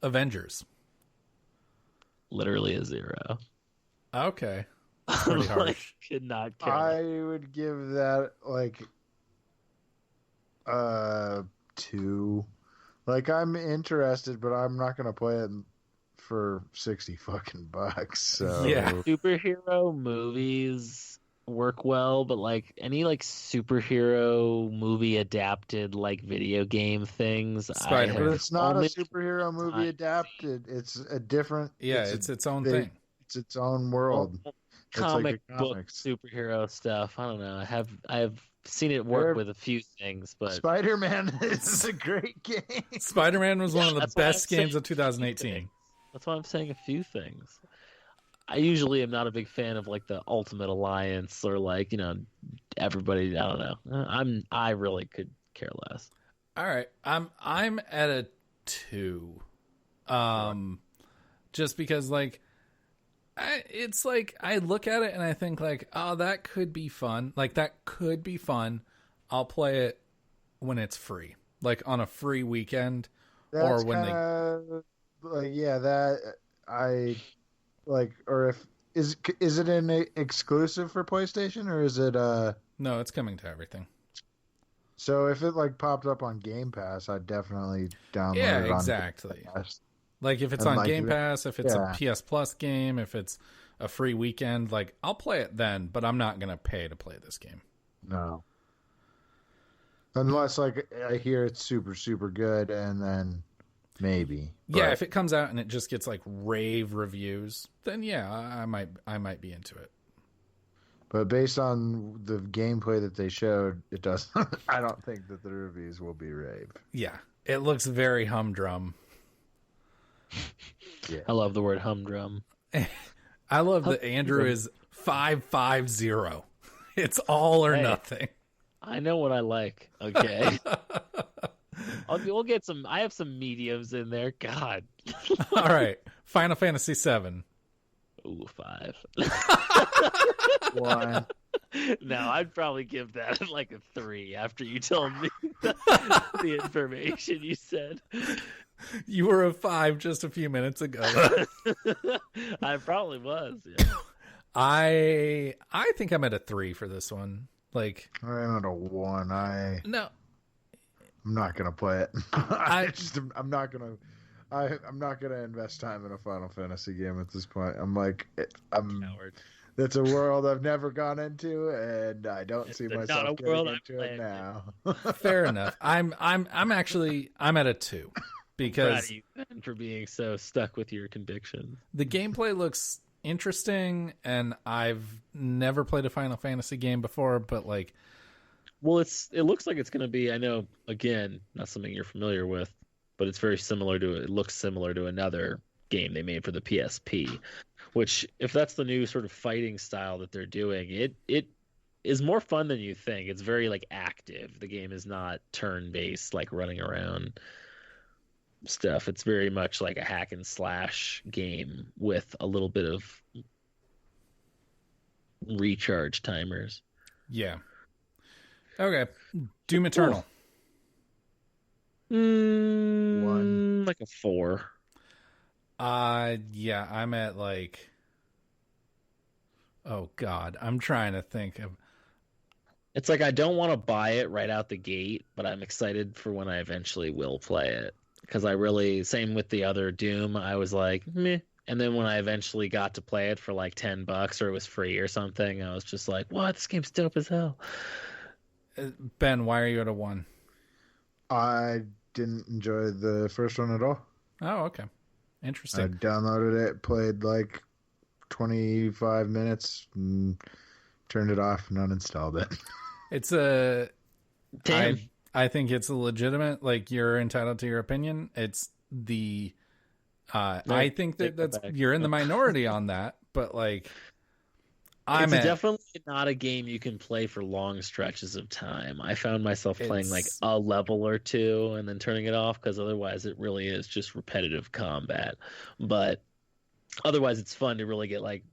[SPEAKER 3] Avengers.
[SPEAKER 1] Literally a 0.
[SPEAKER 3] Okay, pretty harsh.
[SPEAKER 1] Like, could not care.
[SPEAKER 2] I would give that like 2. Like I'm interested, but I'm not gonna play it for 60 fucking bucks. So
[SPEAKER 3] Yeah.
[SPEAKER 1] Superhero movies work well, but like any like superhero movie adapted like video game things,
[SPEAKER 3] Spider-Man.
[SPEAKER 2] But
[SPEAKER 1] have
[SPEAKER 2] it's not a
[SPEAKER 1] only
[SPEAKER 2] superhero movie
[SPEAKER 1] time
[SPEAKER 2] adapted. It's a different.
[SPEAKER 3] Yeah,
[SPEAKER 2] a-
[SPEAKER 3] it's its own
[SPEAKER 2] they-
[SPEAKER 3] thing.
[SPEAKER 2] It's its own world. It's like
[SPEAKER 1] comic
[SPEAKER 2] the
[SPEAKER 1] book
[SPEAKER 2] comics.
[SPEAKER 1] superhero stuff. I don't know. I have seen it work
[SPEAKER 2] There-
[SPEAKER 1] with a few things, but
[SPEAKER 2] Spider-Man is a great game.
[SPEAKER 3] Spider-Man was one of the
[SPEAKER 1] That's why I'm
[SPEAKER 3] best games
[SPEAKER 1] saying
[SPEAKER 3] of 2018.
[SPEAKER 1] that's why I'm saying a few things. I usually am not a big fan of like the Ultimate Alliance or like, everybody. I don't know. I really could care less.
[SPEAKER 3] All right, I'm at a 2, just because like it's like I look at it and I think like, oh, that could be fun. Like that could be fun, I'll play it when it's free, like on a free weekend,
[SPEAKER 2] That's
[SPEAKER 3] or when
[SPEAKER 2] kinda, like, yeah, that I like, or if is it an exclusive for PlayStation, or is it
[SPEAKER 3] no, it's coming to everything.
[SPEAKER 2] so if it like popped up on Game Pass, I'd definitely download
[SPEAKER 3] Yeah,
[SPEAKER 2] it on
[SPEAKER 3] exactly.
[SPEAKER 2] Game Pass.
[SPEAKER 3] Like if it's
[SPEAKER 2] And
[SPEAKER 3] on
[SPEAKER 2] like,
[SPEAKER 3] Game Pass, if it's
[SPEAKER 2] yeah.
[SPEAKER 3] a PS Plus game, if it's a free weekend, like I'll play it then, but I'm not gonna pay to play this game.
[SPEAKER 2] No. Unless like I hear it's super super good, and then maybe.
[SPEAKER 3] Yeah,
[SPEAKER 2] But-
[SPEAKER 3] if it comes out and it just gets like rave reviews, then yeah, I might be into it.
[SPEAKER 2] But based on the gameplay that they showed, it does. I don't think that the reviews will be rave.
[SPEAKER 3] Yeah, it looks very humdrum.
[SPEAKER 1] I love the word humdrum.
[SPEAKER 3] I love that Andrew is 550. It's all or
[SPEAKER 1] Hey.
[SPEAKER 3] nothing.
[SPEAKER 1] I know what I like. Okay. We'll get some. I have some mediums in there. God.
[SPEAKER 3] All right, Final Fantasy VII.
[SPEAKER 1] Ooh, 5.
[SPEAKER 2] One.
[SPEAKER 1] No, I'd probably give that like a 3 after you told me the information you said.
[SPEAKER 3] You were a 5 just a few minutes ago.
[SPEAKER 1] I probably was. Yeah.
[SPEAKER 3] I think I'm at a 3 for this one. Like,
[SPEAKER 2] I'm at a 1. I'm
[SPEAKER 3] no,
[SPEAKER 2] not gonna play it.
[SPEAKER 3] I-
[SPEAKER 2] I'm not gonna. I'm not gonna invest time in a Final Fantasy game at this point. I'm like,
[SPEAKER 1] Coward.
[SPEAKER 2] That's a world I've never gone into, and I don't see
[SPEAKER 1] It's not
[SPEAKER 2] myself
[SPEAKER 1] a
[SPEAKER 2] getting
[SPEAKER 1] world I'm
[SPEAKER 2] into it
[SPEAKER 1] playing
[SPEAKER 2] now.
[SPEAKER 3] fair enough. I'm at a 2
[SPEAKER 1] Proud
[SPEAKER 3] because
[SPEAKER 1] of you, Ben, for being so stuck with your convictions.
[SPEAKER 3] the gameplay looks interesting, and I've never played a Final Fantasy game before, but like,
[SPEAKER 1] Well, it looks like it's going to be. I know, again, not something you're familiar with, but it's very similar to. It looks similar to another game they made for the PSP, which, if that's the new sort of fighting style that they're doing, it is more fun than you think. It's very like active. The game is not turn-based, like running around stuff. It's very much like a hack and slash game with a little bit of recharge timers.
[SPEAKER 3] yeah. Okay, Doom Eternal.
[SPEAKER 2] One.
[SPEAKER 1] Like a 4.
[SPEAKER 3] Yeah, I'm at like, oh God, I'm trying to think of.
[SPEAKER 1] It's like I don't want to buy it right out the gate, but I'm excited for when I eventually will play it. Because I really, same with the other Doom, I was like, meh. And then when I eventually got to play it for like $10 or it was free or something, I was just like, what? This game's dope as hell.
[SPEAKER 3] Ben, why are you at a 1?
[SPEAKER 2] I didn't enjoy the first one at all.
[SPEAKER 3] Oh, okay.
[SPEAKER 2] I
[SPEAKER 3] Interesting.
[SPEAKER 2] downloaded it, played like 25 minutes, and turned it off and uninstalled it.
[SPEAKER 3] It's a.
[SPEAKER 1] Damn.
[SPEAKER 3] I think it's a legitimate. Like, you're entitled to your opinion. It's the. I think
[SPEAKER 1] take
[SPEAKER 3] that
[SPEAKER 1] that back.
[SPEAKER 3] you're in the minority on that, but like,
[SPEAKER 1] It's definitely not a game you can play for long stretches of time. I found myself playing like
[SPEAKER 3] It's-
[SPEAKER 1] a level or two and then turning it off because otherwise it really is just repetitive combat. But otherwise it's fun to really get like,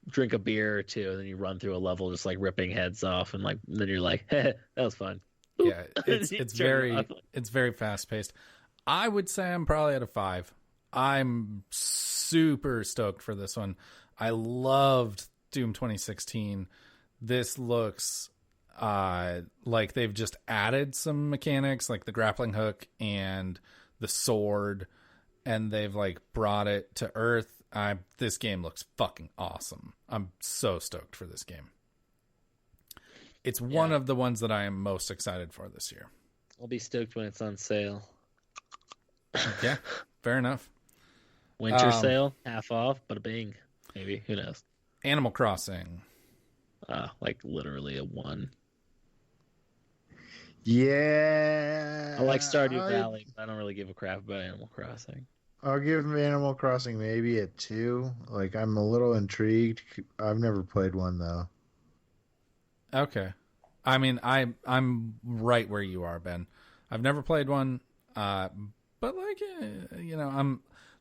[SPEAKER 1] drink a beer or two and then you run through a level just like ripping heads off and then you're like, that was fun.
[SPEAKER 3] yeah, it's
[SPEAKER 1] You
[SPEAKER 3] it's
[SPEAKER 1] turn it
[SPEAKER 3] very
[SPEAKER 1] off.
[SPEAKER 3] it's very fast paced. I would say I'm probably at a 5. I'm super stoked for this one. I loved Doom 2016. This looks like they've just added some mechanics like the grappling hook and the sword, and they've like brought it to Earth. This game looks fucking awesome. I'm so stoked for this game. It's one of the ones that I am most excited for this year.
[SPEAKER 1] I'll be stoked when it's on sale.
[SPEAKER 3] Yeah, fair enough.
[SPEAKER 1] Winter sale, half off, bada bing. Maybe, who knows?
[SPEAKER 3] Animal Crossing.
[SPEAKER 1] Like literally a 1.
[SPEAKER 2] Yeah.
[SPEAKER 1] I like Stardew Valley, but I don't really give a crap about Animal Crossing.
[SPEAKER 2] I'll give Animal Crossing maybe a 2. Like, I'm a little intrigued. I've never played one though.
[SPEAKER 3] Okay. I mean, I'm right where you are, Ben. I've never played one, but like,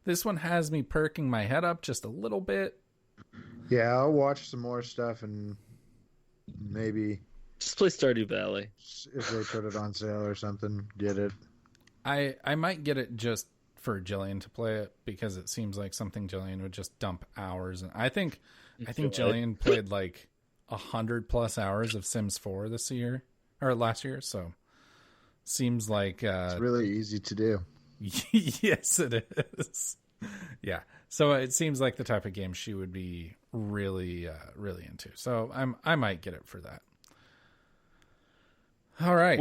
[SPEAKER 3] this one has me perking my head up just a little bit.
[SPEAKER 2] Yeah, I'll watch some more stuff and maybe
[SPEAKER 1] Just play Stardew Valley.
[SPEAKER 2] If they put it on sale or something, get it.
[SPEAKER 3] I might get it just for Jillian to play it because it seems like something Jillian would just dump hours. And I think Jillian played like 100+ hours of Sims 4 this year or last year. So seems like
[SPEAKER 2] It's really easy to do.
[SPEAKER 3] yes, it is. Yeah. So it seems like the type of game she would be really, really into. So I might get it for that. All right.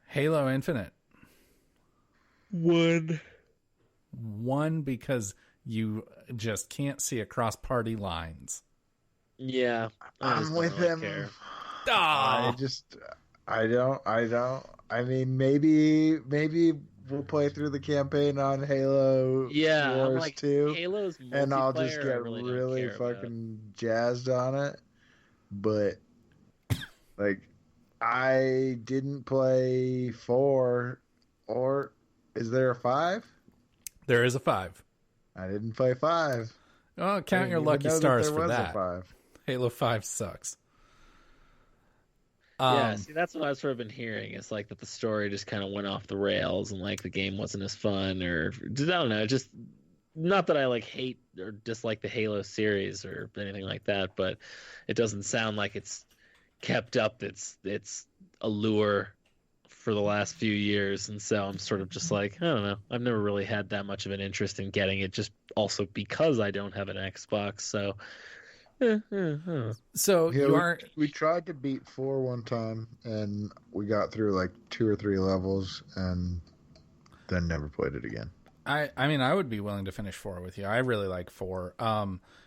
[SPEAKER 3] Halo Infinite. One because you just can't see across party lines.
[SPEAKER 1] Yeah,
[SPEAKER 2] I'm with him.
[SPEAKER 3] Oh.
[SPEAKER 2] I don't. I mean, maybe we'll play through the campaign on Halo
[SPEAKER 1] Yeah,
[SPEAKER 2] Wars
[SPEAKER 1] I'm like,
[SPEAKER 2] 2,
[SPEAKER 1] Halo's
[SPEAKER 2] and I'll just
[SPEAKER 1] multiplayer,
[SPEAKER 2] get
[SPEAKER 1] I really don't
[SPEAKER 2] really
[SPEAKER 1] care about.
[SPEAKER 2] fucking jazzed on it. But like, I didn't play 4, or is there a 5?
[SPEAKER 3] There is a 5.
[SPEAKER 2] I didn't play 5.
[SPEAKER 3] Oh,
[SPEAKER 2] I
[SPEAKER 3] count
[SPEAKER 2] didn't
[SPEAKER 3] your
[SPEAKER 2] even
[SPEAKER 3] lucky
[SPEAKER 2] know
[SPEAKER 3] stars
[SPEAKER 2] there
[SPEAKER 3] for
[SPEAKER 2] was a
[SPEAKER 3] that.
[SPEAKER 2] 5.
[SPEAKER 3] Halo 5 sucks.
[SPEAKER 1] Yeah, see, that's what I've sort of been hearing. It's like that the story just kind of went off the rails, and like the game wasn't as fun, or I don't know. Just not that I like hate or dislike the Halo series or anything like that, but it doesn't sound like it's kept up its allure for the last few years, and so I'm sort of just like, I don't know. I've never really had that much of an interest in getting it, just also because I don't have an Xbox. So.
[SPEAKER 3] So
[SPEAKER 2] Yeah,
[SPEAKER 3] you are.
[SPEAKER 2] we tried to beat 4 one time, and we got through like 2 or 3 levels, and then never played it again.
[SPEAKER 3] I mean, I would be willing to finish 4 with you. I really like 4.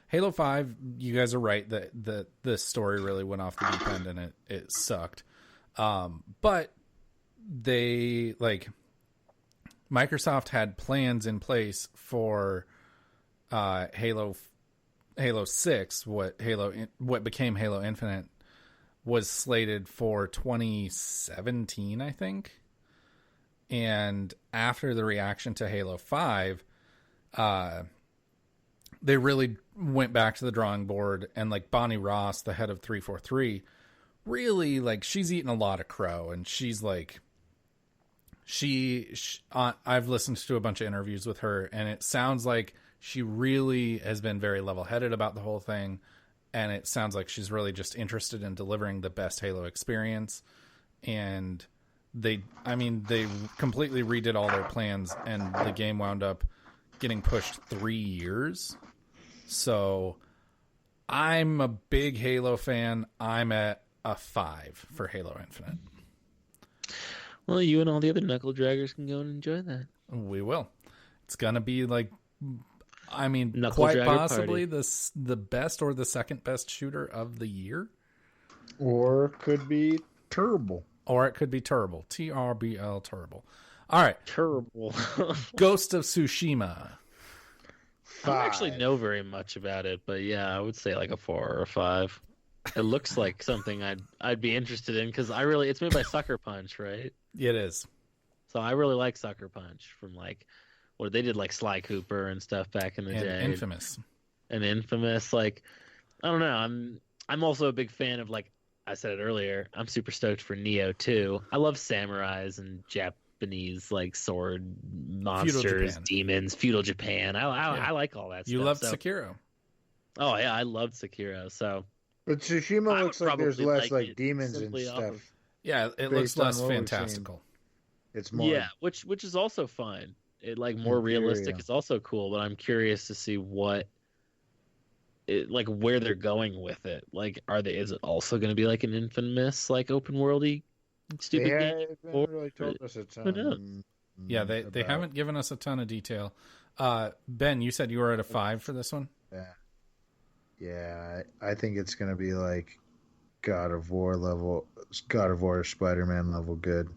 [SPEAKER 3] Halo 5, you guys are right that the story really went off the deep end and it sucked. But they Microsoft had plans in place for Halo 6, what became Halo Infinite, was slated for 2017, I think. And after the reaction to Halo 5, they really went back to the drawing board, and like Bonnie Ross, the head of 343, really like she's eaten a lot of crow, and she's like I've listened to a bunch of interviews with her, and it sounds like she really has been very level-headed about the whole thing, and it sounds like she's really just interested in delivering the best Halo experience. And they completely redid all their plans, and the game wound up getting pushed 3 years. So I'm a big Halo fan. I'm at a 5 for Halo Infinite.
[SPEAKER 1] Well, you and all the other knuckle draggers can go and enjoy that.
[SPEAKER 3] We will. It's gonna be like, I mean,
[SPEAKER 1] Knuckle
[SPEAKER 3] quite
[SPEAKER 1] dragger
[SPEAKER 3] possibly
[SPEAKER 1] party.
[SPEAKER 3] the best or the second best shooter of the year,
[SPEAKER 2] Or it could be terrible.
[SPEAKER 3] or it could be Turbo. TRBL Turbo. All right,
[SPEAKER 1] Terrible.
[SPEAKER 3] Ghost of Tsushima.
[SPEAKER 1] I don't actually know very much about it, but yeah, I would say like a 4 or a 5. It looks like something I'd be interested in, because it's made by Sucker Punch, right?
[SPEAKER 3] It is.
[SPEAKER 1] So I really like Sucker Punch from like what they did, like Sly Cooper and stuff back in the
[SPEAKER 3] And
[SPEAKER 1] day.
[SPEAKER 3] Infamous.
[SPEAKER 1] And Infamous. Like, I don't know. I'm also a big fan of, like I said it earlier, I'm super stoked for Neo too. I love samurais and Japanese like sword monsters,
[SPEAKER 3] Japan.
[SPEAKER 1] demons, feudal Japan. I like all that stuff.
[SPEAKER 3] You loved
[SPEAKER 1] so.
[SPEAKER 3] Sekiro.
[SPEAKER 1] Oh yeah, I loved Sekiro. So
[SPEAKER 2] But Tsushima
[SPEAKER 1] I
[SPEAKER 2] looks
[SPEAKER 1] would
[SPEAKER 2] like there's
[SPEAKER 1] probably
[SPEAKER 2] less
[SPEAKER 1] like
[SPEAKER 2] like
[SPEAKER 1] it
[SPEAKER 2] demons and
[SPEAKER 1] simply off
[SPEAKER 2] stuff.
[SPEAKER 1] of-
[SPEAKER 3] Yeah, it
[SPEAKER 2] Based
[SPEAKER 3] looks
[SPEAKER 2] on
[SPEAKER 3] less
[SPEAKER 2] what we've seen.
[SPEAKER 3] fantastical.
[SPEAKER 2] It's more
[SPEAKER 1] yeah, which is also fine. It like more
[SPEAKER 2] Inferior.
[SPEAKER 1] realistic is also cool, but I'm curious to see where they're going with it. Like, is it also going to be like an Infamous, like open worldy stupid
[SPEAKER 2] they
[SPEAKER 1] game?
[SPEAKER 2] haven't really told us a
[SPEAKER 1] Who knows?
[SPEAKER 2] ton.
[SPEAKER 3] Yeah, they
[SPEAKER 2] about-
[SPEAKER 3] haven't given us a ton of detail. Ben, you said you were at a 5 for this one?
[SPEAKER 2] Yeah, I think it's gonna be like God of War level, God of War, Spider-Man level good.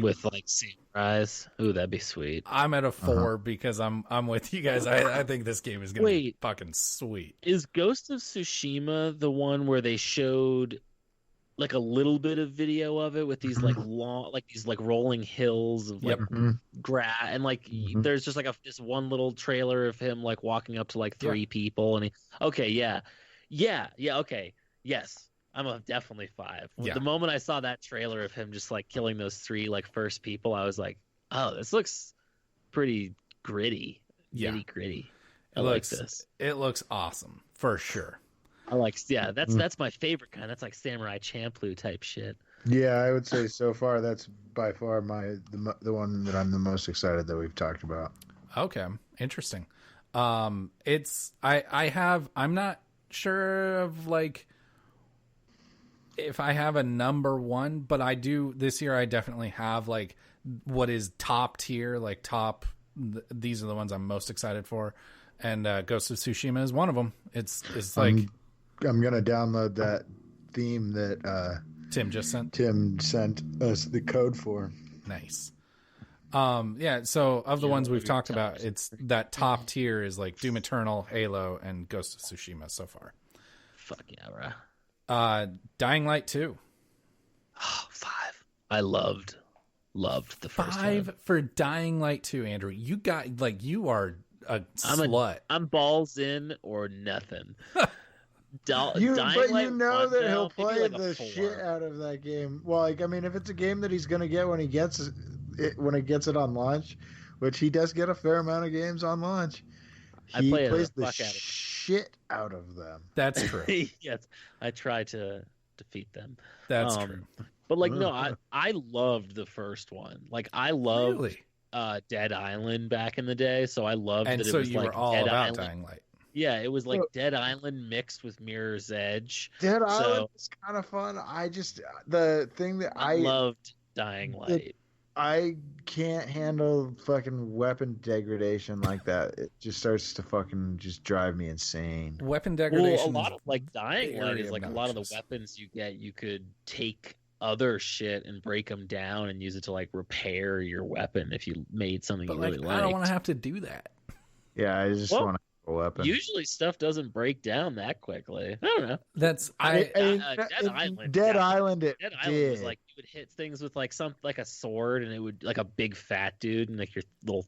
[SPEAKER 1] With like samurais. Ooh, that'd be sweet.
[SPEAKER 3] I'm at a 4 because I'm with you guys. I think this game is gonna be
[SPEAKER 1] Wait.
[SPEAKER 3] fucking sweet.
[SPEAKER 1] Is Ghost of Tsushima the one where they showed like a little bit of video of it with these like long, like these like rolling hills of like
[SPEAKER 3] Yep.
[SPEAKER 1] grass, and like
[SPEAKER 2] Mhm.
[SPEAKER 1] there's just like this one little trailer of him like walking up to like 3 people, and okay, yeah, okay, yes, I'm a definitely 5.
[SPEAKER 3] Yeah.
[SPEAKER 1] The moment I saw that trailer of him just like killing those 3 like first people, I was like, oh, this looks pretty gritty.
[SPEAKER 3] Yeah.
[SPEAKER 1] Gritty. I like this.
[SPEAKER 3] It looks awesome for sure.
[SPEAKER 1] I like, yeah, that's my favorite kind. That's like Samurai Champloo type shit.
[SPEAKER 2] Yeah, I would say so far that's by far the one that I'm the most excited that we've talked about.
[SPEAKER 3] Okay, interesting. I'm not sure of like if I have a number one, but I do this year. I definitely have like what is top tier, like these are the ones I'm most excited for, and Ghost of Tsushima is one of them. It's like
[SPEAKER 2] I'm gonna download that theme that
[SPEAKER 3] Tim just sent.
[SPEAKER 2] Tim sent us the code for.
[SPEAKER 3] Nice. Yeah, so of the ones we've talked about, it's that top tier is like Doom Eternal, Halo, and Ghost of Tsushima so far.
[SPEAKER 1] Fuck yeah, bro.
[SPEAKER 3] Dying Light 2.
[SPEAKER 1] Oh, 5. I loved the first
[SPEAKER 3] 5
[SPEAKER 1] one.
[SPEAKER 3] for Dying Light 2, Andrew. You got like you are a slut.
[SPEAKER 1] I'm balls in or nothing.
[SPEAKER 2] But you know that he'll play the shit out of that game. Well, like I mean, if it's a game that he's gonna get when he gets it on launch, which he does get a fair amount of games on launch, he plays the shit out of them.
[SPEAKER 3] That's true.
[SPEAKER 1] Yes, I try to defeat them.
[SPEAKER 3] That's true.
[SPEAKER 1] But like, no, I loved the first one. Like, I loved
[SPEAKER 3] Really?
[SPEAKER 1] Dead Island back in the day, so I loved
[SPEAKER 3] And
[SPEAKER 1] that
[SPEAKER 3] so
[SPEAKER 1] it was
[SPEAKER 3] you
[SPEAKER 1] like
[SPEAKER 3] were all
[SPEAKER 1] Dead
[SPEAKER 3] about
[SPEAKER 1] Island.
[SPEAKER 3] Dying Light.
[SPEAKER 1] Yeah, it was like Dead Island mixed with Mirror's Edge.
[SPEAKER 2] Dead Island is kind of fun. The thing that
[SPEAKER 1] I loved Dying Light.
[SPEAKER 2] I can't handle fucking weapon degradation like that. It just starts to fucking just drive me insane.
[SPEAKER 3] Weapon degradation.
[SPEAKER 1] Well, a lot of like Dying Light
[SPEAKER 3] very
[SPEAKER 1] is like a lot of the weapons you get, you could take other shit and break them down and use it to like repair your weapon if you made something
[SPEAKER 3] But
[SPEAKER 1] you
[SPEAKER 3] like,
[SPEAKER 1] really
[SPEAKER 3] I
[SPEAKER 1] liked.
[SPEAKER 3] don't want to have to do that.
[SPEAKER 2] Yeah, I just want to have a weapon.
[SPEAKER 1] Usually stuff doesn't break down that quickly. I don't know.
[SPEAKER 3] That's
[SPEAKER 1] Dead
[SPEAKER 2] Island
[SPEAKER 1] Dead
[SPEAKER 2] it
[SPEAKER 1] Island was
[SPEAKER 2] did.
[SPEAKER 1] like you would hit things with like a sword, and it would like a big fat dude, and like your little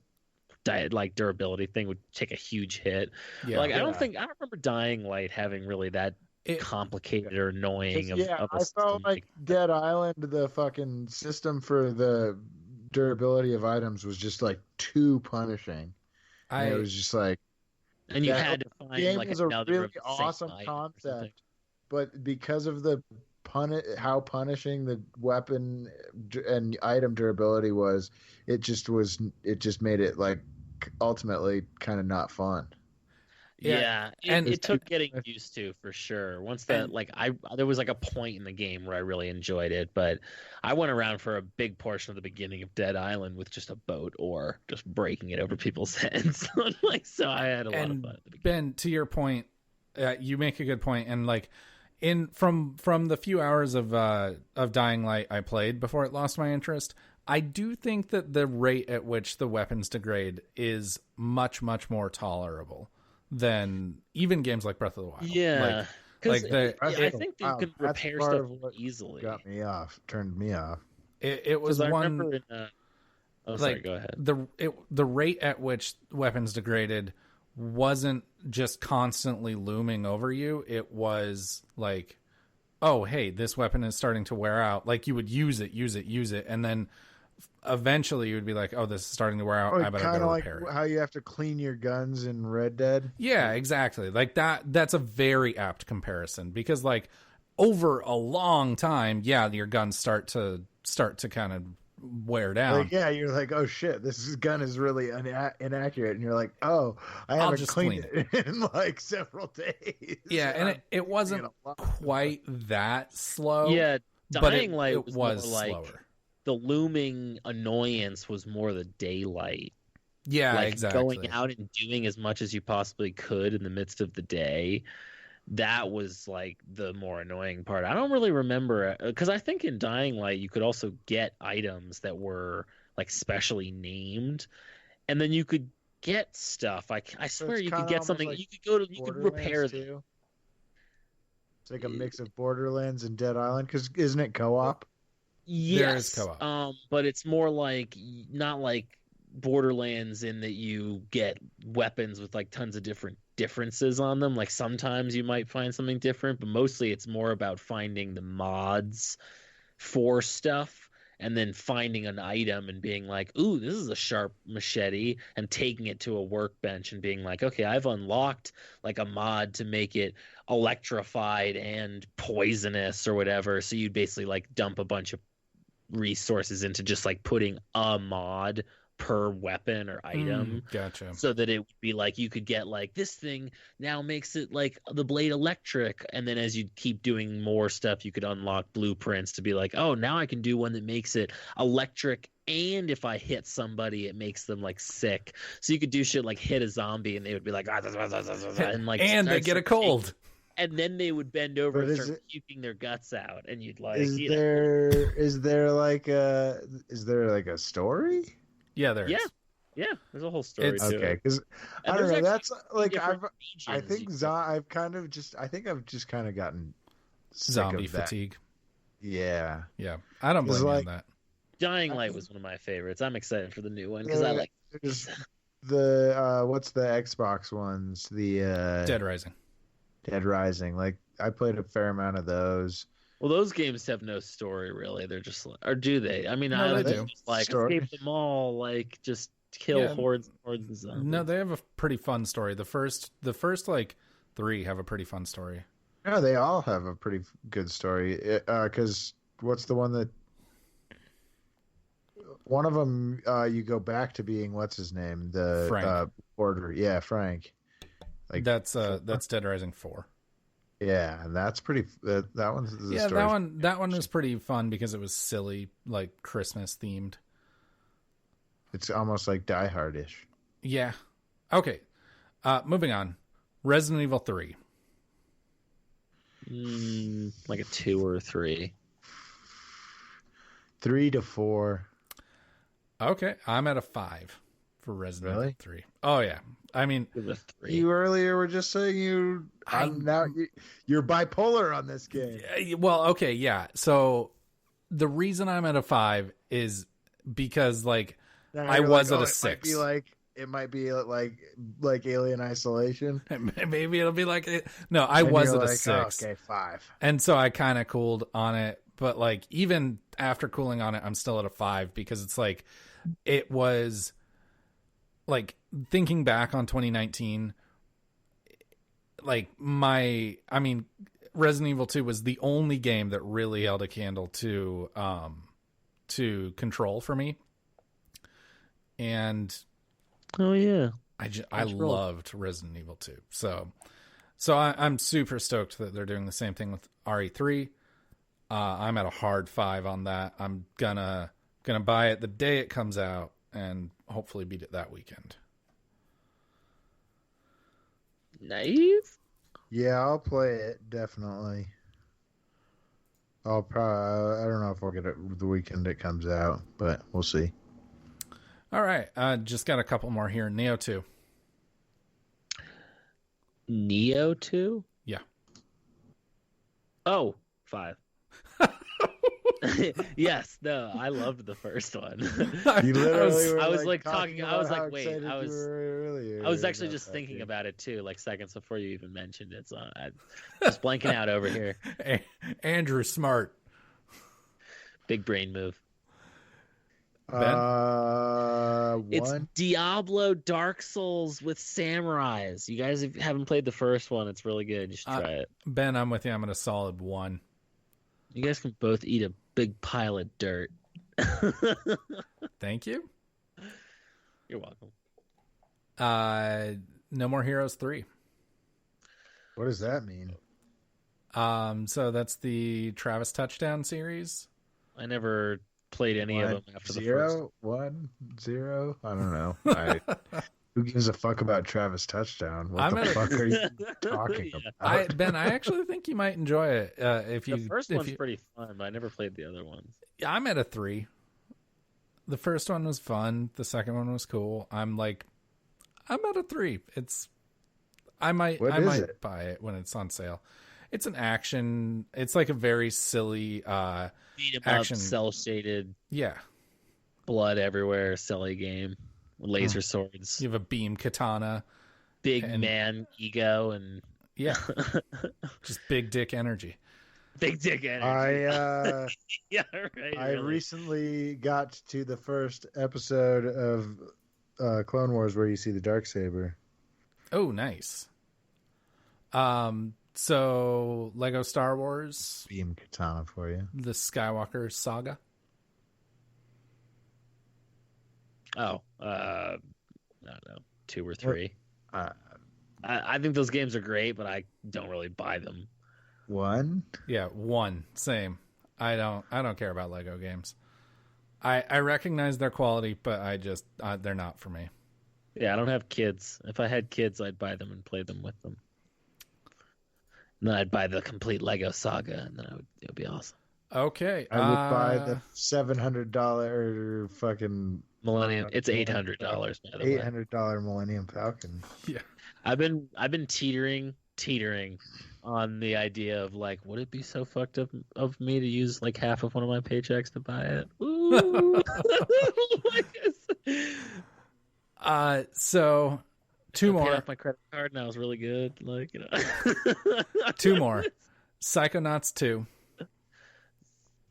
[SPEAKER 1] like durability thing would take a huge hit.
[SPEAKER 3] Yeah.
[SPEAKER 1] Like I don't remember Dying Light having really that complicated or annoying of
[SPEAKER 2] I
[SPEAKER 1] a system.
[SPEAKER 2] felt like Dead Island, the fucking system for the durability of items was just like too punishing. It was just like,
[SPEAKER 1] and you had to find
[SPEAKER 2] game
[SPEAKER 1] like
[SPEAKER 2] was a
[SPEAKER 1] another
[SPEAKER 2] really
[SPEAKER 1] of the same
[SPEAKER 2] awesome
[SPEAKER 1] item or something.
[SPEAKER 2] concept, but because of the how punishing the weapon and item durability was, it just made it like ultimately kind of not fun.
[SPEAKER 1] Yeah, and it took getting used to for sure. Once that, there was like a point in the game where I really enjoyed it, but I went around for a big portion of the beginning of Dead Island with just a boat or just breaking it over people's heads. Like, so I had a lot of fun.
[SPEAKER 3] Ben, to your point, you make a good point, and like from the few hours of Dying Light I played before it lost my interest, I do think that the rate at which the weapons degrade is much, much more tolerable than even games like Breath of the Wild.
[SPEAKER 1] Yeah, I think you can repair stuff easily.
[SPEAKER 2] Turned me off.
[SPEAKER 3] It was one.
[SPEAKER 1] Sorry, go ahead.
[SPEAKER 3] The rate at which weapons degraded wasn't just constantly looming over you. It was like, oh, hey, this weapon is starting to wear out. Like you would use it, and then eventually you would be like, oh, this is starting to wear out. I better go repair it.
[SPEAKER 2] How you have to clean your guns in Red Dead.
[SPEAKER 3] Yeah, exactly. Like that's a very apt comparison, because like over a long time, your guns start to kind of wear down.
[SPEAKER 2] Like, yeah, you're like, oh shit, this gun is really inaccurate, and you're like, oh, I haven't cleaned it in like several days.
[SPEAKER 3] Yeah, and it wasn't quite that slow.
[SPEAKER 1] Yeah, Dying Light
[SPEAKER 3] it was
[SPEAKER 1] more
[SPEAKER 3] slower.
[SPEAKER 1] Like, the looming annoyance was more the daylight.
[SPEAKER 3] Yeah,
[SPEAKER 1] like
[SPEAKER 3] exactly.
[SPEAKER 1] Going out and doing as much as you possibly could in the midst of the day. That was like the more annoying part. I don't really remember, because I think in Dying Light you could also get items that were like specially named, and then you could get stuff. I swear you could get something. Like you could repair them.
[SPEAKER 2] It's like a mix of Borderlands and Dead Island, because isn't it co-op?
[SPEAKER 1] Yes,
[SPEAKER 3] there is co-op.
[SPEAKER 1] But it's more like not like Borderlands in that you get weapons with like tons of different differences on them. Like sometimes you might find something different, but mostly it's more about finding the mods for stuff and then finding an item and being like, ooh, this is a sharp machete, and taking it to a workbench and being like, okay, I've unlocked like a mod to make it electrified and poisonous or whatever. So you'd basically like dump a bunch of resources into just like putting a mod per weapon or item.
[SPEAKER 3] Gotcha.
[SPEAKER 1] So that it would be like you could get like this thing now makes it like the blade electric, and then as you keep doing more stuff you could unlock blueprints to be like, oh, now I can do one that makes it electric, and if I hit somebody it makes them like sick. So you could do shit like hit a zombie and they would be like and like
[SPEAKER 3] and they get a cold.
[SPEAKER 1] And then they would bend over
[SPEAKER 2] But
[SPEAKER 1] and
[SPEAKER 2] is
[SPEAKER 1] start
[SPEAKER 2] it-
[SPEAKER 1] puking their guts out, and you'd like,
[SPEAKER 2] Is
[SPEAKER 1] you know.
[SPEAKER 2] there like a story?
[SPEAKER 3] Yeah, there is.
[SPEAKER 1] Yeah. Yeah, there's a whole story
[SPEAKER 3] It's-
[SPEAKER 1] to
[SPEAKER 2] Okay,
[SPEAKER 1] it.
[SPEAKER 2] because
[SPEAKER 1] And
[SPEAKER 2] I don't
[SPEAKER 1] there's
[SPEAKER 2] know.
[SPEAKER 1] actually
[SPEAKER 2] That's like
[SPEAKER 1] different
[SPEAKER 2] I
[SPEAKER 1] regions
[SPEAKER 2] think
[SPEAKER 1] you
[SPEAKER 2] I've just kind of gotten sick
[SPEAKER 3] Zombie
[SPEAKER 2] of that.
[SPEAKER 3] fatigue.
[SPEAKER 2] Yeah,
[SPEAKER 3] Yeah, I don't
[SPEAKER 2] It's
[SPEAKER 3] blame you
[SPEAKER 2] like-
[SPEAKER 3] on that.
[SPEAKER 1] Dying Light was one of my favorites. I'm excited for the new one because I like.
[SPEAKER 2] There's the what's the Xbox ones? The
[SPEAKER 3] Dead Rising.
[SPEAKER 2] Dead Rising. Like I played a fair amount of those.
[SPEAKER 1] Well, those games have no story really. They're just like, or do they? I mean,
[SPEAKER 3] No,
[SPEAKER 1] I
[SPEAKER 3] they
[SPEAKER 1] would
[SPEAKER 3] do.
[SPEAKER 1] just like
[SPEAKER 2] Story.
[SPEAKER 1] escape them all, like just kill
[SPEAKER 3] Yeah.
[SPEAKER 1] hordes and hordes of zombies.
[SPEAKER 3] No, they have a pretty fun story. The first like 3 have a pretty fun story.
[SPEAKER 2] No, they all have a pretty good story. Because what's the one that? One of them, you go back to being what's his name, the
[SPEAKER 3] Frank.
[SPEAKER 2] Porter. Yeah, Frank. Like
[SPEAKER 3] that's Dead Rising 4.
[SPEAKER 2] yeah, and that's pretty. That one's the
[SPEAKER 3] Yeah,
[SPEAKER 2] story.
[SPEAKER 3] that one was pretty fun because it was silly, like Christmas themed.
[SPEAKER 2] It's almost like Die Hard-ish.
[SPEAKER 3] Yeah. Okay. Moving on. Resident Evil 3.
[SPEAKER 1] Like a 2 or a 3.
[SPEAKER 2] 3 to 4.
[SPEAKER 3] Okay, I'm at a 5 for Resident
[SPEAKER 2] Really?
[SPEAKER 3] Evil 3. Oh yeah. I mean,
[SPEAKER 1] Give it a 3.
[SPEAKER 2] You earlier were just saying you're bipolar on this game.
[SPEAKER 3] well, okay, yeah. So the reason I'm at a 5 is because like
[SPEAKER 2] Now
[SPEAKER 3] I
[SPEAKER 2] you're
[SPEAKER 3] was
[SPEAKER 2] like,
[SPEAKER 3] at a
[SPEAKER 2] it
[SPEAKER 3] 6.
[SPEAKER 2] It might be like Alien Isolation.
[SPEAKER 3] maybe it'll be like no, I
[SPEAKER 2] And
[SPEAKER 3] was
[SPEAKER 2] you're
[SPEAKER 3] at a
[SPEAKER 2] like,
[SPEAKER 3] 6.
[SPEAKER 2] Oh, okay, 5.
[SPEAKER 3] And so I kind of cooled on it, but like even after cooling on it, I'm still at a 5 because it's like it was like thinking back on 2019, like Resident Evil 2 was the only game that really held a candle to Control for me. And
[SPEAKER 1] Oh yeah.
[SPEAKER 3] I
[SPEAKER 1] Control.
[SPEAKER 3] loved Resident Evil 2. So I'm super stoked that they're doing the same thing with RE3. I'm at a hard 5 on that. I'm gonna buy it the day it comes out and hopefully beat it that weekend.
[SPEAKER 1] Nice.
[SPEAKER 2] Yeah, I'll play it definitely. I'll probably. I don't know if I'll get it the weekend it comes out, but we'll see.
[SPEAKER 3] All right, just got a couple more here. Neo 2.
[SPEAKER 1] Neo 2?
[SPEAKER 3] Yeah.
[SPEAKER 1] Oh, 5. Yes, no, I loved the first one.
[SPEAKER 2] You literally were
[SPEAKER 1] I was like
[SPEAKER 2] talking
[SPEAKER 1] talking. I was
[SPEAKER 2] about how
[SPEAKER 1] like, wait,
[SPEAKER 2] excited
[SPEAKER 1] I
[SPEAKER 2] you
[SPEAKER 1] was.
[SPEAKER 2] were earlier
[SPEAKER 1] I was actually
[SPEAKER 2] about
[SPEAKER 1] just
[SPEAKER 2] that
[SPEAKER 1] thinking
[SPEAKER 2] game.
[SPEAKER 1] about it too, like seconds before you even mentioned it. So I'm just blanking out over here.
[SPEAKER 3] Andrew Smart.
[SPEAKER 1] Big brain move. It's
[SPEAKER 2] One.
[SPEAKER 1] Diablo Dark Souls with samurais. You guys haven't played the first one. It's really good. You should try it.
[SPEAKER 3] Ben, I'm with you. I'm at a solid 1.
[SPEAKER 1] You guys can both eat a big pile of dirt.
[SPEAKER 3] Thank you.
[SPEAKER 1] You're welcome.
[SPEAKER 3] No More Heroes 3.
[SPEAKER 2] What does that mean?
[SPEAKER 3] So that's the Travis Touchdown series.
[SPEAKER 1] I never played any of them after the first.
[SPEAKER 2] 1, 0. I don't know. Who gives a fuck about Travis Touchdown? What
[SPEAKER 3] I'm
[SPEAKER 2] the
[SPEAKER 3] at-
[SPEAKER 2] fuck are you talking
[SPEAKER 1] Yeah.
[SPEAKER 2] about?
[SPEAKER 3] Ben, I actually think you might enjoy it. If you,
[SPEAKER 1] The first
[SPEAKER 3] if
[SPEAKER 1] one's
[SPEAKER 3] you-
[SPEAKER 1] pretty fun, but I never played the other ones.
[SPEAKER 3] I'm at a 3. The first one was fun. The second one was cool. I'm at a 3. I might
[SPEAKER 2] What is it?
[SPEAKER 3] buy it when it's on sale. It's an action. It's like a very silly,
[SPEAKER 1] Beat 'em
[SPEAKER 3] Action.
[SPEAKER 1] up, cell shaded,
[SPEAKER 3] yeah.
[SPEAKER 1] blood everywhere, silly game, laser swords.
[SPEAKER 3] You have a beam katana,
[SPEAKER 1] big
[SPEAKER 3] And-
[SPEAKER 1] man ego and
[SPEAKER 3] Yeah, just big dick energy.
[SPEAKER 1] big dick energy. Yeah, right.
[SPEAKER 2] I
[SPEAKER 1] really.
[SPEAKER 2] recently got to the first episode of Clone Wars where you see the Darksaber.
[SPEAKER 3] Oh, nice. So Lego Star Wars,
[SPEAKER 2] Beam katana for you.
[SPEAKER 3] the Skywalker saga.
[SPEAKER 1] Oh, I don't know, 2 or 3.
[SPEAKER 2] Uh,
[SPEAKER 1] I think those games are great, but I don't really buy them.
[SPEAKER 2] one.
[SPEAKER 3] Yeah, 1. Same. I don't care about Lego games. I recognize their quality, but I just they're not for me.
[SPEAKER 1] Yeah, I don't have kids. If I had kids, I'd buy them and play them with them. And then I'd buy the complete Lego saga, and then it would be awesome.
[SPEAKER 3] Okay.
[SPEAKER 2] I would buy the $700 fucking
[SPEAKER 1] Millennium. It's $800 by the way.
[SPEAKER 2] $800 Millennium Falcon.
[SPEAKER 1] I've been teetering on the idea of like, would it be so fucked up of me to use like half of one of my paychecks to buy it? Ooh.
[SPEAKER 3] So 2
[SPEAKER 1] I paid
[SPEAKER 3] more.
[SPEAKER 1] off my credit card and I was really good. Like,
[SPEAKER 3] 2 more. Psychonauts 2.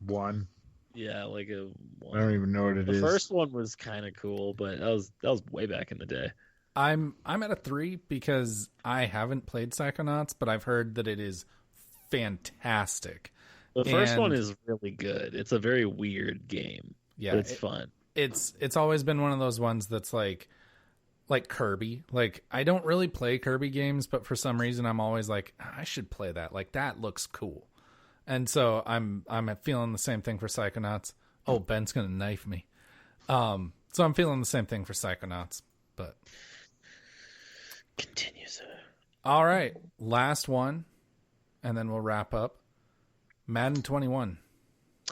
[SPEAKER 2] One.
[SPEAKER 1] Yeah, like
[SPEAKER 2] I don't even know what it
[SPEAKER 1] the
[SPEAKER 2] is.
[SPEAKER 1] first one was kind of cool, but that was way back in the day.
[SPEAKER 3] I'm at a 3 because I haven't played Psychonauts, but I've heard that it is fantastic.
[SPEAKER 1] The first one
[SPEAKER 3] And-
[SPEAKER 1] is really good. It's a very weird game,
[SPEAKER 3] Yeah,
[SPEAKER 1] but it's fun.
[SPEAKER 3] it's always been one of those ones that's like Kirby. Like, I don't really play Kirby games, but for some reason I'm always like, I should play that. Like, that looks cool. And so I'm feeling the same thing for Psychonauts. Oh, Ben's gonna knife me. So I'm feeling the same thing for Psychonauts. But
[SPEAKER 1] Continue, sir.
[SPEAKER 3] all right, last one, and then we'll wrap up. Madden 21.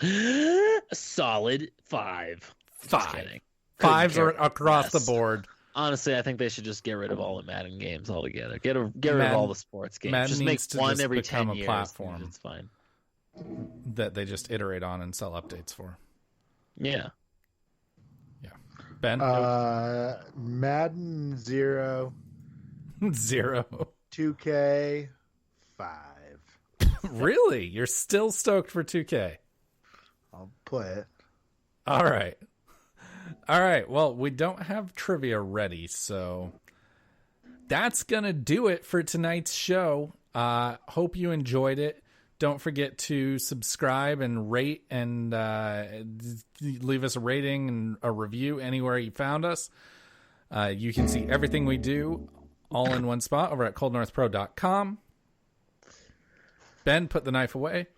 [SPEAKER 1] A solid 5. Just
[SPEAKER 3] 5.
[SPEAKER 1] kidding.
[SPEAKER 3] 5s are
[SPEAKER 1] Couldn't care
[SPEAKER 3] across the
[SPEAKER 1] less.
[SPEAKER 3] board.
[SPEAKER 1] Honestly, I think they should just get rid of all the Madden games altogether. Get rid of
[SPEAKER 3] Madden-
[SPEAKER 1] all the sports games.
[SPEAKER 3] Madden
[SPEAKER 1] just make
[SPEAKER 3] needs to
[SPEAKER 1] one
[SPEAKER 3] just
[SPEAKER 1] every
[SPEAKER 3] become
[SPEAKER 1] 10
[SPEAKER 3] a
[SPEAKER 1] years.
[SPEAKER 3] platform.
[SPEAKER 1] It's fine.
[SPEAKER 3] That they just iterate on and sell updates for.
[SPEAKER 1] Yeah.
[SPEAKER 3] Ben?
[SPEAKER 2] Madden 0,
[SPEAKER 3] 0.
[SPEAKER 2] 2K 5.
[SPEAKER 3] Really? You're still stoked for 2K?
[SPEAKER 2] I'll play it.
[SPEAKER 3] All right. All right. Well, we don't have trivia ready, so that's going to do it for tonight's show. Hope you enjoyed it. Don't forget to subscribe and rate and leave us a rating and a review anywhere you found us. You can see everything we do all in one spot over at coldnorthpro.com. Ben, put the knife away.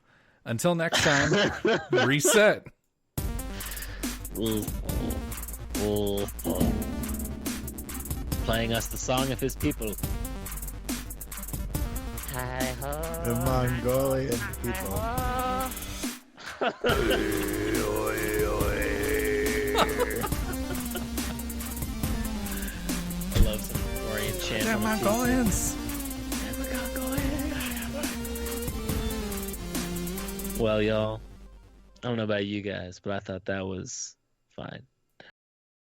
[SPEAKER 3] Until next time, reset.
[SPEAKER 1] Ooh. Playing us the song of his people.
[SPEAKER 2] The Mongolian people.
[SPEAKER 1] I love some Orient chant.
[SPEAKER 3] Yeah,
[SPEAKER 1] on the
[SPEAKER 3] Mongolians.
[SPEAKER 1] Well, y'all, I don't know about you guys, but I thought that was fine.